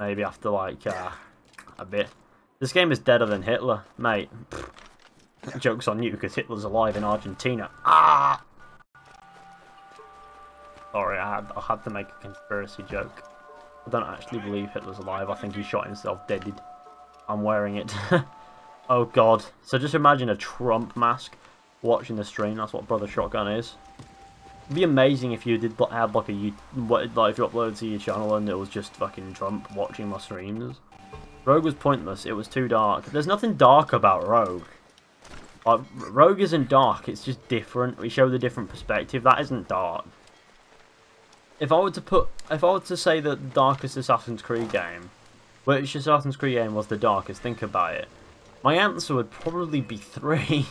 maybe after like a bit. This game is deader than Hitler, mate. Joke's on you, because Hitler's alive in Argentina. Ah! Sorry, I had to make a conspiracy joke. I don't actually believe Hitler's alive. I think he shot himself dead. I'm wearing it. Oh god. So just imagine a Trump mask watching the stream. That's what Brother Shotgun is. It'd be amazing if you did have like if you uploaded to your channel and it was just fucking Trump watching my streams. Rogue was pointless. It was too dark. There's nothing dark about Rogue. Like, Rogue isn't dark. It's just different. We show the different perspective. That isn't dark. If I were to say that the darkest Assassin's Creed game, which Assassin's Creed game was the darkest, think about it, my answer would probably be 3.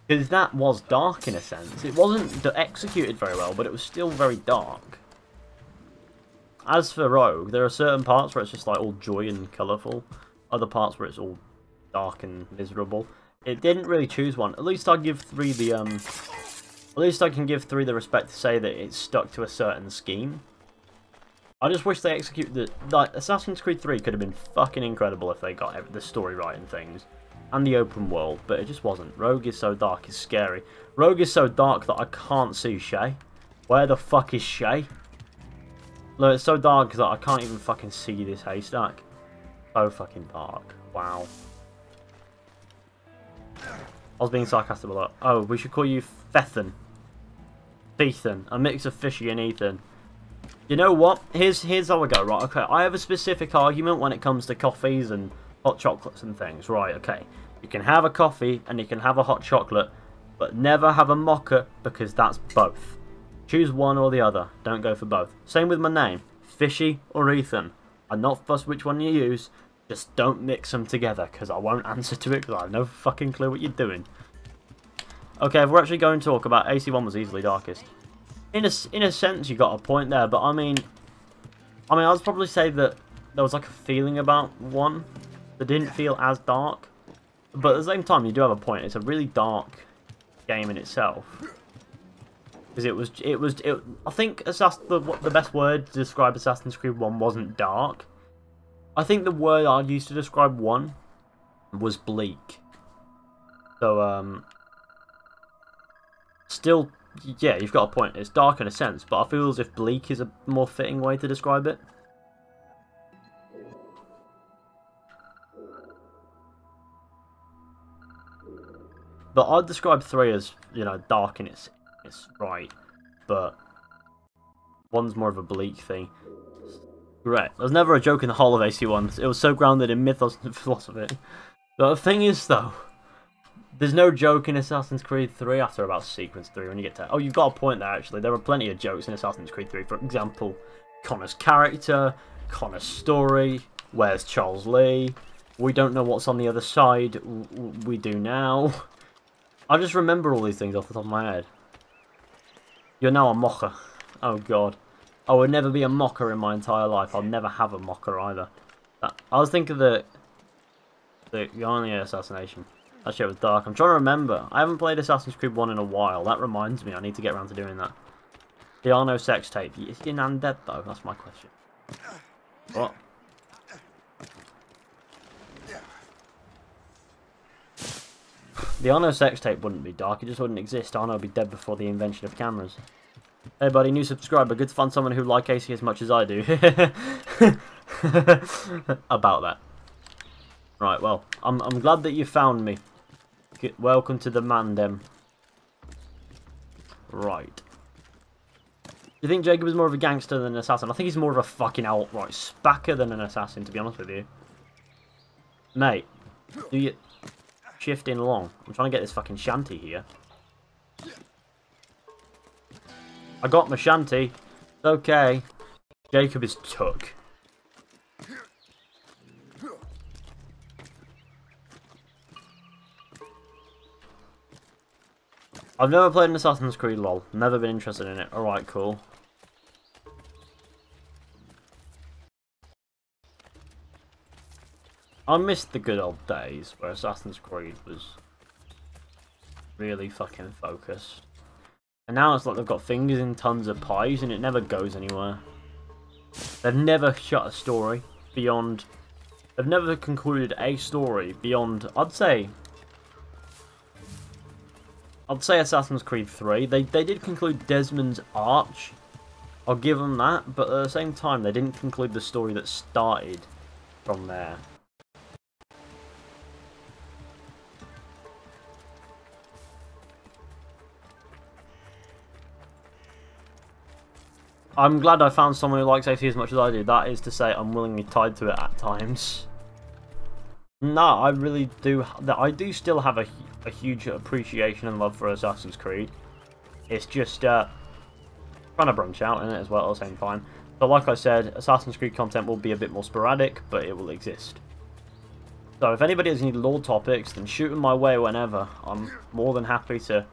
Because that was dark in a sense. It wasn't executed very well, but it was still very dark. As for Rogue, there are certain parts where it's just like all joy and colourful, other parts where it's all dark and miserable. It didn't really choose one. At least I'd give 3 the At least I can give 3 the respect to say that it's stuck to a certain scheme. I just wish they executed the... Like, Assassin's Creed 3 could have been fucking incredible if they got the story right and things. And the open world, but it just wasn't. Rogue is so dark, it's scary. Rogue is so dark that I can't see Shay. Where the fuck is Shay? Look, it's so dark that I can't even fucking see this haystack. So fucking dark. Wow. I was being sarcastic about that. Oh, we should call you Fethan. Ethan. A mix of Fishy and Ethan. You know what? Here's how I go, right? Okay, I have a specific argument when it comes to coffees and hot chocolates and things. Right, okay. You can have a coffee and you can have a hot chocolate, but never have a mocha because that's both. Choose one or the other. Don't go for both. Same with my name. Fishy or Ethan. I'm not fussed which one you use. Just don't mix them together because I won't answer to it because I have no fucking clue what you're doing. Okay, if we're actually going to talk about AC1 was easily darkest. In a sense, you got a point there, but I mean, I'd probably say that there was like a feeling about 1 that didn't feel as dark. But at the same time, you do have a point. It's a really dark game in itself. Because I think the best word to describe Assassin's Creed 1 wasn't dark. I think the word I'd use to describe 1 was bleak. So, still, yeah, you've got a point. It's dark in a sense, but I feel as if bleak is a more fitting way to describe it. But I'd describe 3 as, you know, dark in its right, but 1's more of a bleak thing. Great. There's never a joke in the whole of AC1. It was so grounded in mythos and philosophy. But the thing is, though, there's no joke in Assassin's Creed 3 after about Sequence 3 when you get to... Oh, you've got a point there, actually. There are plenty of jokes in Assassin's Creed 3. For example, Connor's character, Connor's story, where's Charles Lee, we don't know what's on the other side, we do now. I just remember all these things off the top of my head. You're now a mocker. Oh, God. I would never be a mocker in my entire life. I'll never have a mocker either. I was thinking the Yarnia assassination. That shit was dark. I'm trying to remember. I haven't played Assassin's Creed 1 in a while. That reminds me. I need to get around to doing that. The Arno sex tape. Is he undead though? That's my question. What? The Arno sex tape wouldn't be dark. It just wouldn't exist. Arno would be dead before the invention of cameras. Hey buddy, new subscriber. Good to find someone who like AC as much as I do. About that. Right, well, I'm glad that you found me. Welcome to the Mandem. Right. You think Jacob is more of a gangster than an assassin? I think he's more of a fucking outright spacker than an assassin, to be honest with you. Mate, do you shift in long? I'm trying to get this fucking shanty here. I got my shanty. It's okay. Jacob is took. I've never played an Assassin's Creed, lol. Never been interested in it. Alright, cool. I missed the good old days where Assassin's Creed was really fucking focused. And now it's like they've got fingers in tons of pies and it never goes anywhere. They've never shut a story beyond... They've never concluded a story beyond, I'd say Assassin's Creed 3. They did conclude Desmond's Arch. I'll give them that, but at the same time, they didn't conclude the story that started from there. I'm glad I found someone who likes AC as much as I do. That is to say, I'm willingly tied to it at times. No, I really do. I do still have a huge appreciation and love for Assassin's Creed. It's just trying to branch out in it as well at the same time. So like I said, Assassin's Creed content will be a bit more sporadic, but it will exist. So if anybody has any lore topics, then shoot them my way whenever. I'm more than happy to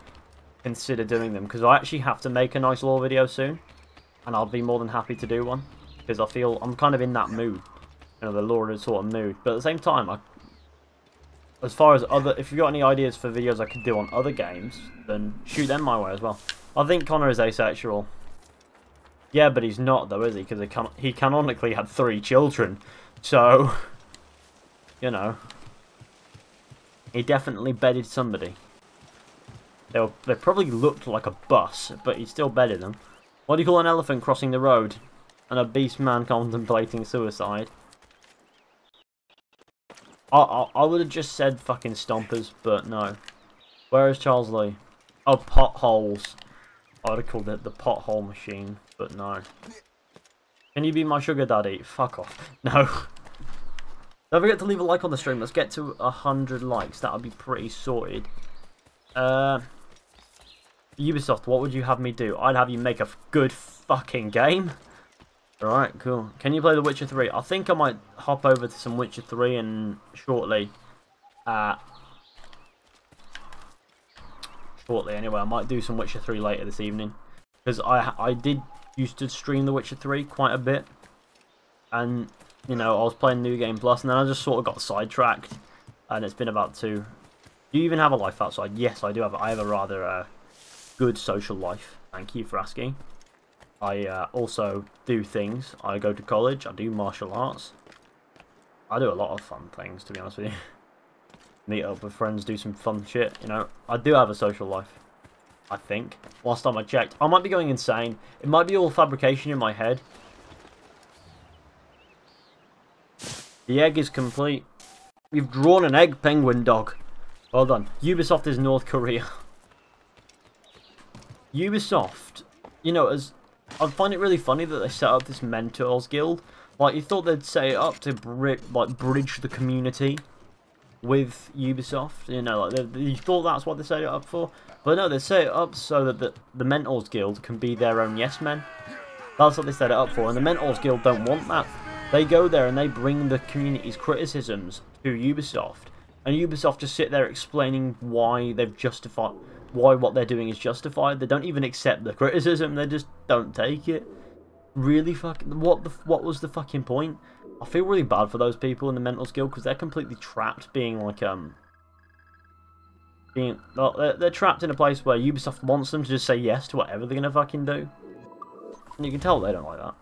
consider doing them, because I actually have to make a nice lore video soon. And I'll be more than happy to do one, because I feel I'm kind of in that mood. You know, the lore sort of mood. But at the same time, as far as if you've got any ideas for videos I could do on other games, then shoot them my way as well. I think Connor is asexual. Yeah, but he's not though, is he? Because he canonically had 3 children. So, you know, he definitely bedded somebody. They probably looked like a bus, but he still bedded them. What do you call an elephant crossing the road? And a beast man contemplating suicide? I would have just said fucking stompers, but no. Where is Charles Lee? Oh, potholes. I would have called it the pothole machine, but no. Can you be my sugar daddy? Fuck off. No. Don't forget to leave a like on the stream. Let's get to 100 likes. That would be pretty sorted. Ubisoft, what would you have me do? I'd have you make a good fucking game. Alright, cool. Can you play The Witcher 3? I think I might hop over to some Witcher 3 and shortly. Shortly, anyway. I might do some Witcher 3 later this evening. Because I did used to stream The Witcher 3 quite a bit. And, you know, I was playing New Game Plus and then I just sort of got sidetracked. And it's been about 2. Do you even have a life outside? Yes, I do have. I have a rather good social life. Thank you for asking. I also do things. I go to college. I do martial arts. I do a lot of fun things, to be honest with you. Meet up with friends, do some fun shit. You know, I do have a social life. I think. Last time I checked. I might be going insane. It might be all fabrication in my head. The egg is complete. We've drawn an egg, penguin dog. Well done. Ubisoft is North Korea. Ubisoft, you know, I find it really funny that they set up this Mentors Guild. Like, you thought they'd set it up to bridge the community with Ubisoft. You know, like you thought that's what they set it up for. But no, they set it up so that the Mentors Guild can be their own yes men. That's what they set it up for, and the Mentors Guild don't want that. They go there and they bring the community's criticisms to Ubisoft, and Ubisoft just sit there explaining why what they're doing is justified. They don't even accept the criticism. They just don't take it. Really fucking what was the fucking point? I feel really bad for those people in the Mentors Guild because they're completely trapped, being like they're trapped in a place where Ubisoft wants them to just say yes to whatever they're gonna fucking do, and you can tell they don't like that.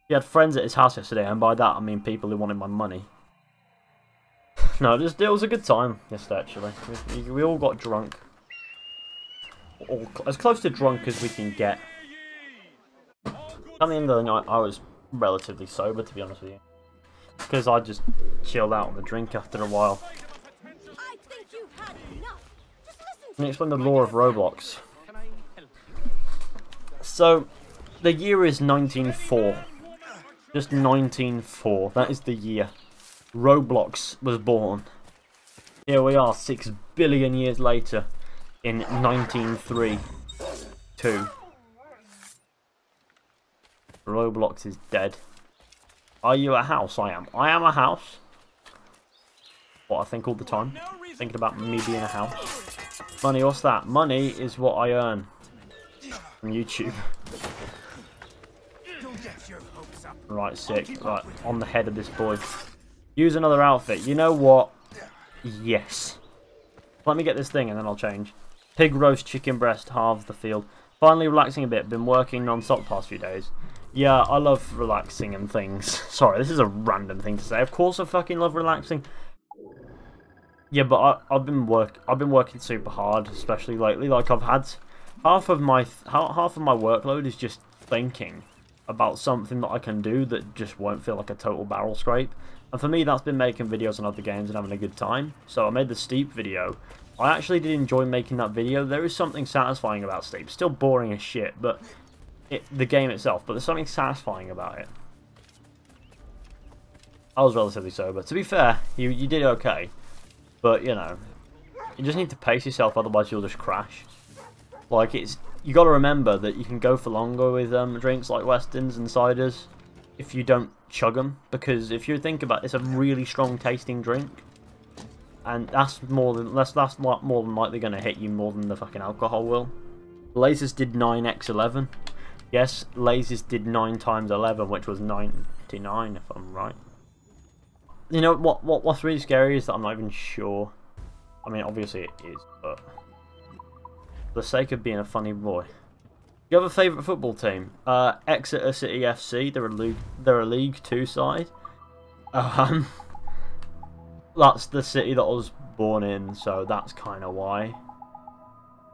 He had friends at his house yesterday, and by that I mean people who wanted my money. No, it was a good time yesterday. Actually, we all got drunk, as close to drunk as we can get. At the end of the night, I was relatively sober, to be honest with you, because I just chilled out on the drink after a while. Let me explain the lore of Roblox. So, the year is 1904. Just 1904. That is the year Roblox was born. Here we are, 6 billion years later, in 1903. Roblox is dead. Are you a house? I am. I am a house. What I think all the time. Thinking about me being a house. Money, what's that? Money is what I earn from YouTube. Right, sick. Right, on the head of this boy. Use another outfit. You know what? Yes. Let me get this thing and then I'll change. Pig roast, chicken breast, halves the field. Finally relaxing a bit. Been working non-stop the past few days. Yeah, I love relaxing and things. Sorry, this is a random thing to say. Of course I fucking love relaxing. Yeah, but I've been working super hard, especially lately. Like, I've had half of my workload is just thinking about something that I can do that just won't feel like a total barrel scrape. And for me, that's been making videos on other games and having a good time. So I made the Steep video. I actually did enjoy making that video. There is something satisfying about Steep. Still boring as shit, but the game itself. But there's something satisfying about it. I was relatively sober. To be fair, you did okay. But, you know, you just need to pace yourself, otherwise you'll just crash. Like, you got to remember that you can go for longer with drinks like Westons and ciders if you don't chug them. Because if you think about it, it's a really strong tasting drink. And that's more than likely going to hit you more than the fucking alcohol will. Lasers did 9x11. Yes, Lasers did 9 times 11, which was 99 if I'm right. You know what's really scary is that I'm not even sure. I mean, obviously it is, but for the sake of being a funny boy. Do you have a favourite football team? Exeter City FC. They're a League 2 side. That's the city that I was born in, so that's kind of why.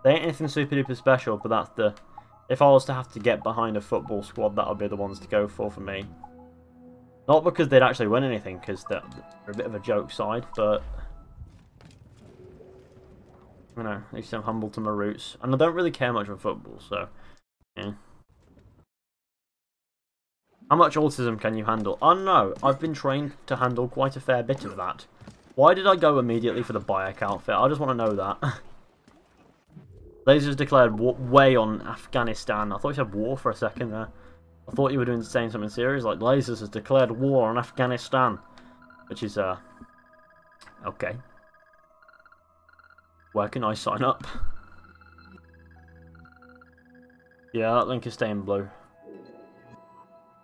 They ain't anything super duper special, but that's the. If I was to have to get behind a football squad, that would be the ones to go for me. Not because they'd actually win anything, because they're a bit of a joke side, but you know, at least I'm humble to my roots, and I don't really care much for football, so yeah. How much autism can you handle? Oh no, I've been trained to handle quite a fair bit of that. Why did I go immediately for the Bayek outfit? I just want to know that. Lasers declared way on Afghanistan. I thought you said war for a second there. I thought you were saying something serious, like Lasers has declared war on Afghanistan. Which is, okay. Where can I sign up? Yeah, that link is staying blue.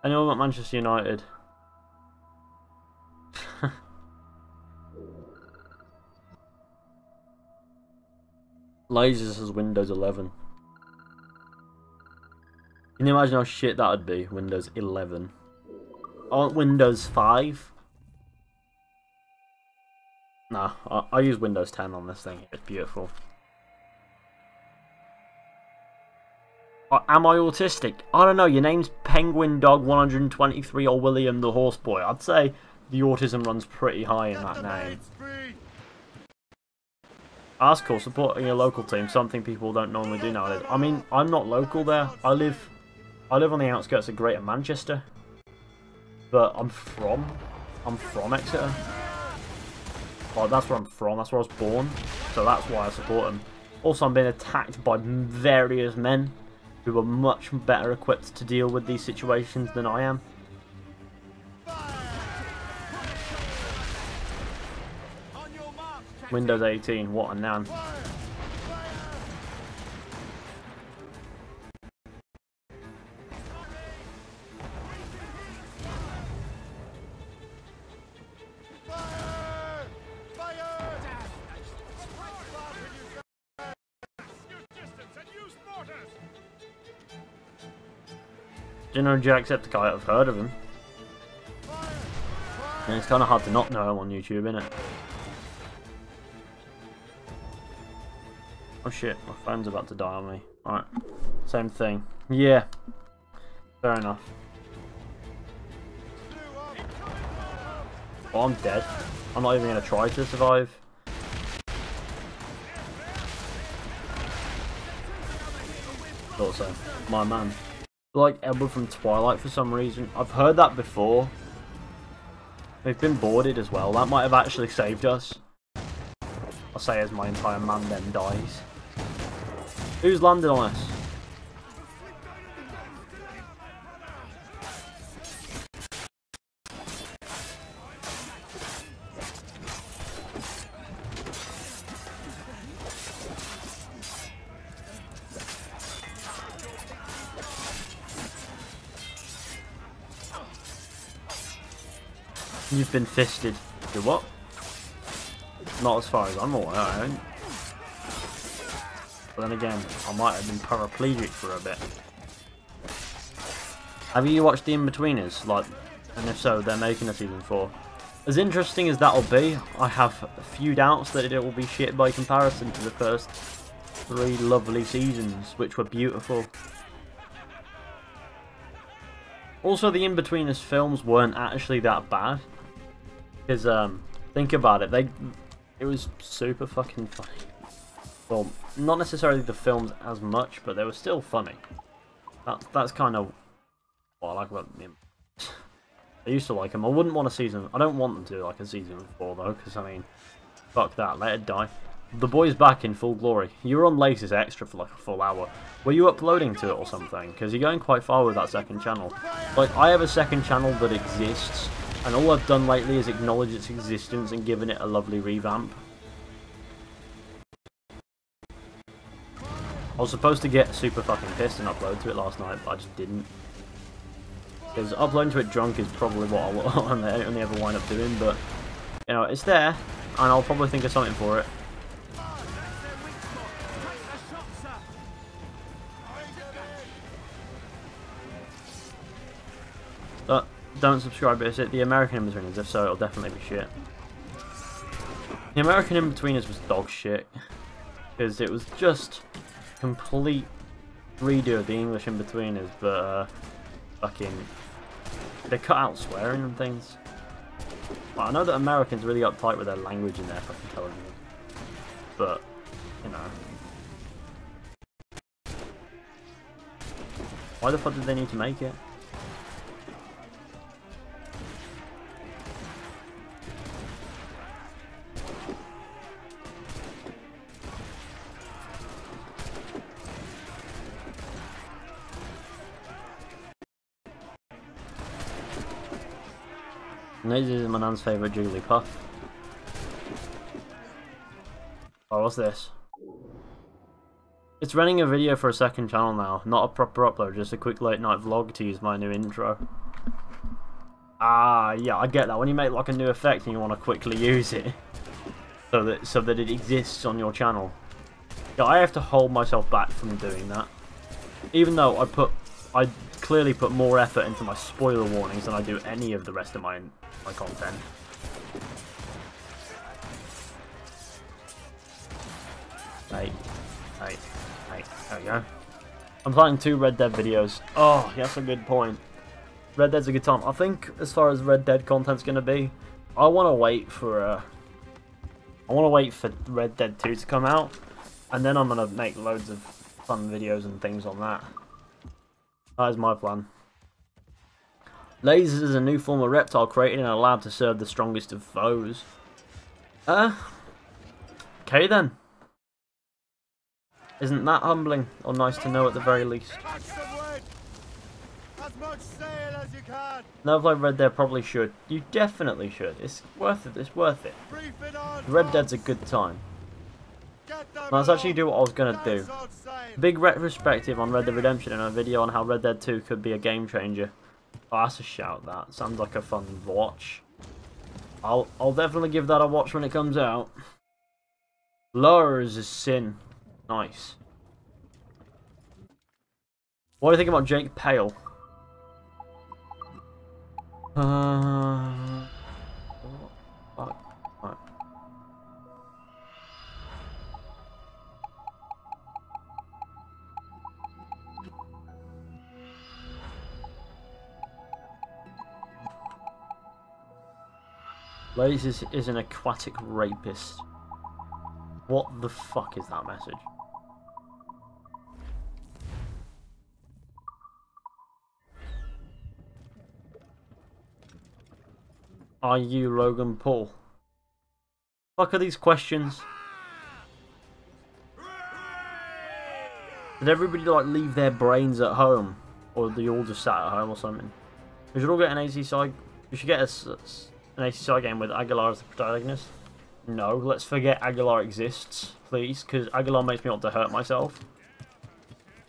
Anyone got Manchester United? Lasers has Windows 11. Can you imagine how shit that would be? Windows 11. I want Windows 5. Nah, I use Windows 10 on this thing. It's beautiful. Am I autistic? I don't know. Your name's Penguin Dog 123 or William the Horseboy. I'd say the autism runs pretty high in that name. That's cool, supporting your local team, something people don't normally do nowadays. I mean, I'm not local there. I live on the outskirts of Greater Manchester. But I'm from Exeter. Well, that's where I'm from, that's where I was born. So that's why I support them. Also, I'm being attacked by various men who are much better equipped to deal with these situations than I am. Windows 18, what a nan. Do you know Jacksepticeye? I've heard of him. And it's kind of hard to not know him on YouTube, isn't it? Oh shit, my phone's about to die on me. Alright, same thing. Yeah, fair enough. Oh, I'm dead. I'm not even going to try to survive. Thought so. My man. Like Edward from Twilight for some reason. I've heard that before. We've been boarded as well. That might have actually saved us. I'll say as my entire man then dies. Who's landed on us? You've been fisted. You what? Not as far as I'm aware, I don't. But then again, I might have been paraplegic for a bit. Have you watched The In-Betweeners? Like, and if so, they're making a season 4. As interesting as that'll be, I have a few doubts that it will be shit by comparison to the first 3 lovely seasons, which were beautiful. Also, the In-Betweeners films weren't actually that bad. Because, think about it, it was super fucking funny. Well, not necessarily the films as much, but they were still funny. That's kind of what I like about them. I used to like them. I wouldn't want a season. I don't want them to do like a season 4 though, because I mean, fuck that. Let it die. The Boy's back in full glory. You were on Laces Extra for like a full hour. Were you uploading to it or something? Because you're going quite far with that second channel. Like, I have a second channel that exists, and all I've done lately is acknowledge its existence and given it a lovely revamp. I was supposed to get super fucking pissed and upload to it last night, but I just didn't. Because uploading to it drunk is probably what I only ever wind up doing, but, you know, it's there, and I'll probably think of something for it. But don't subscribe, is it the American In-Betweeners? If so, it'll definitely be shit. The American In-Betweeners was dog shit. Because it was just complete redo of the English In-Betweeners, but fucking they cut out swearing and things. Well, I know that Americans are really uptight with their language in their fucking television, but you know, why the fuck did they need to make it? This is my nan's favourite Jigglypuff. Oh, what's this? It's running a video for a second channel now, not a proper upload, just a quick late night vlog to use my new intro. Ah, yeah, I get that. When you make like a new effect and you want to quickly use it, so that it exists on your channel. Yeah, I have to hold myself back from doing that. Even though I clearly put more effort into my spoiler warnings than I do any of the rest of my content. Hey, there we go. I'm planning 2 Red Dead videos. Oh, yeah, that's a good point. Red Dead's a good time. I think as far as Red Dead content's gonna be, I want to wait for I want to wait for Red Dead 2 to come out, and then I'm going to make loads of fun videos and things on that. That is my plan. Lasers is a new form of reptile created in a lab to serve the strongest of foes. Okay then. Isn't that humbling, or nice to know at the very least? As much sail as you can. Now if I Red Dead, probably should. You definitely should. It's worth it. It's worth it. Brief it on, Red Dead's a good time. Get them Let's actually do what I was gonna do. Nice old sail. Big retrospective on Red Dead Redemption and a video on how Red Dead 2 could be a game changer. Oh, that's a shout. That sounds like a fun watch. I'll definitely give that a watch when it comes out. Lures is sin. Nice. What do you think about Jake Pale? Fuck. Right. Lace is an aquatic rapist. What the fuck is that message? Are you Logan Paul? Fuck are these questions? Did everybody like leave their brains at home? Or are you all just sat at home or something? We should all get an ACSI. We should get an ACSI game with Aguilar as the protagonist. No, let's forget Aguilar exists, please, because Aguilar makes me want to hurt myself.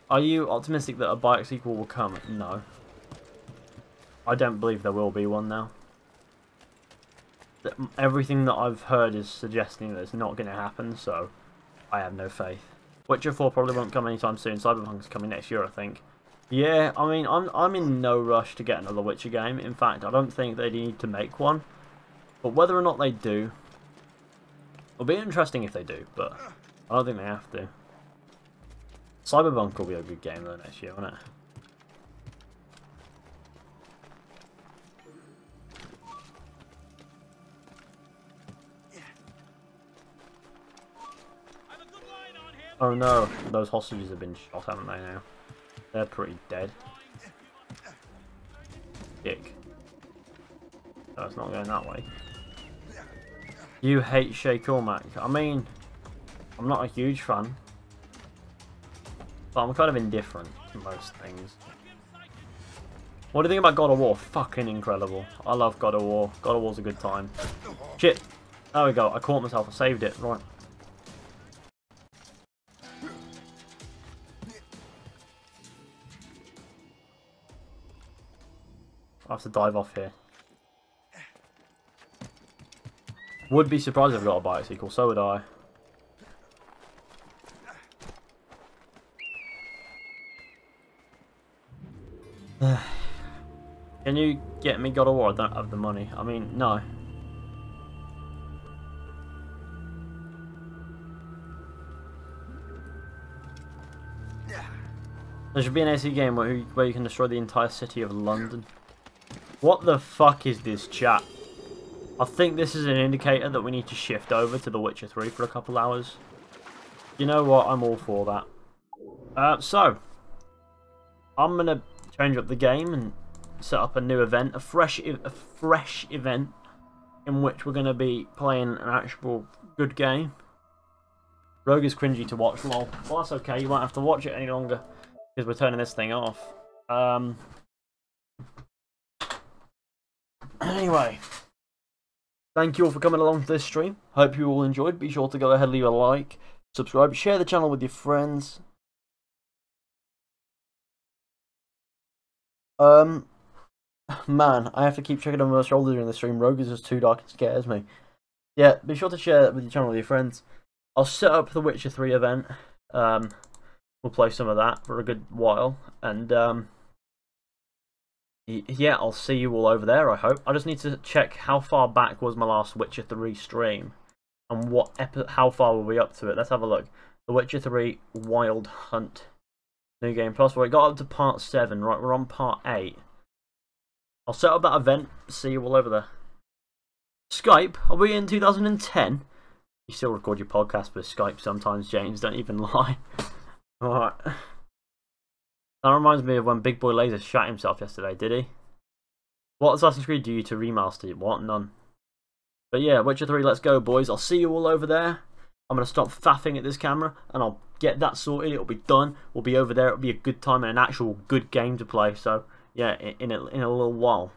Are you optimistic that a bike sequel will come? No. I don't believe there will be one now. Everything that I've heard is suggesting that it's not going to happen, so I have no faith. Witcher 4 probably won't come anytime soon. Cyberpunk's coming next year, I think. Yeah, I mean, I'm in no rush to get another Witcher game. In fact, I don't think they need to make one. But whether or not they do, it'll be interesting if they do, but I don't think they have to. Cyberpunk will be a good game though next year, won't it? Oh no, those hostages have been shot, haven't they now? They're pretty dead. Dick. No, it's not going that way. You hate Shay Cormac. I mean, I'm not a huge fan. But I'm kind of indifferent to most things. What do you think about God of War? Fucking incredible. I love God of War. God of War's a good time. Shit. There we go. I caught myself. I saved it. Right. I have to dive off here. Would be surprised if I got a bike sequel, so would I. Can you get me God of War? I don't have the money. I mean, no. There should be an AC game where you can destroy the entire city of London. What the fuck is this chat? I think this is an indicator that we need to shift over to The Witcher 3 for a couple hours. You know what? I'm all for that. So, I'm going to change up the game and set up a new event, a fresh event in which we're going to be playing an actual good game. Rogue is cringy to watch, lol. Well, that's okay. You won't have to watch it any longer because we're turning this thing off. Anyway. Thank you all for coming along to this stream. Hope you all enjoyed. Be sure to go ahead, leave a like, subscribe, share the channel with your friends. Man, I have to keep checking over my shoulder during the stream. Rogue is just too dark and scares me. Yeah, be sure to share it with your channel with your friends. I'll set up the Witcher 3 event. We'll play some of that for a good while. And, yeah, I'll see you all over there, I hope. I just need to check how far back was my last Witcher 3 stream. And how far were we up to it. Let's have a look. The Witcher 3 Wild Hunt. New Game Plus. Well, we got up to part 7. Right, we're on part 8. I'll set up that event. See you all over there. Skype? Are we in 2010? You still record your podcast with Skype sometimes, James. Don't even lie. Alright. That reminds me of when Big Boy Laser shot himself yesterday, did he? What Assassin's Creed do you to remaster it? What? None. But yeah, Witcher 3, let's go, boys. I'll see you all over there. I'm going to stop faffing at this camera, and I'll get that sorted. It'll be done. We'll be over there. It'll be a good time and an actual good game to play. So, yeah, in a little while.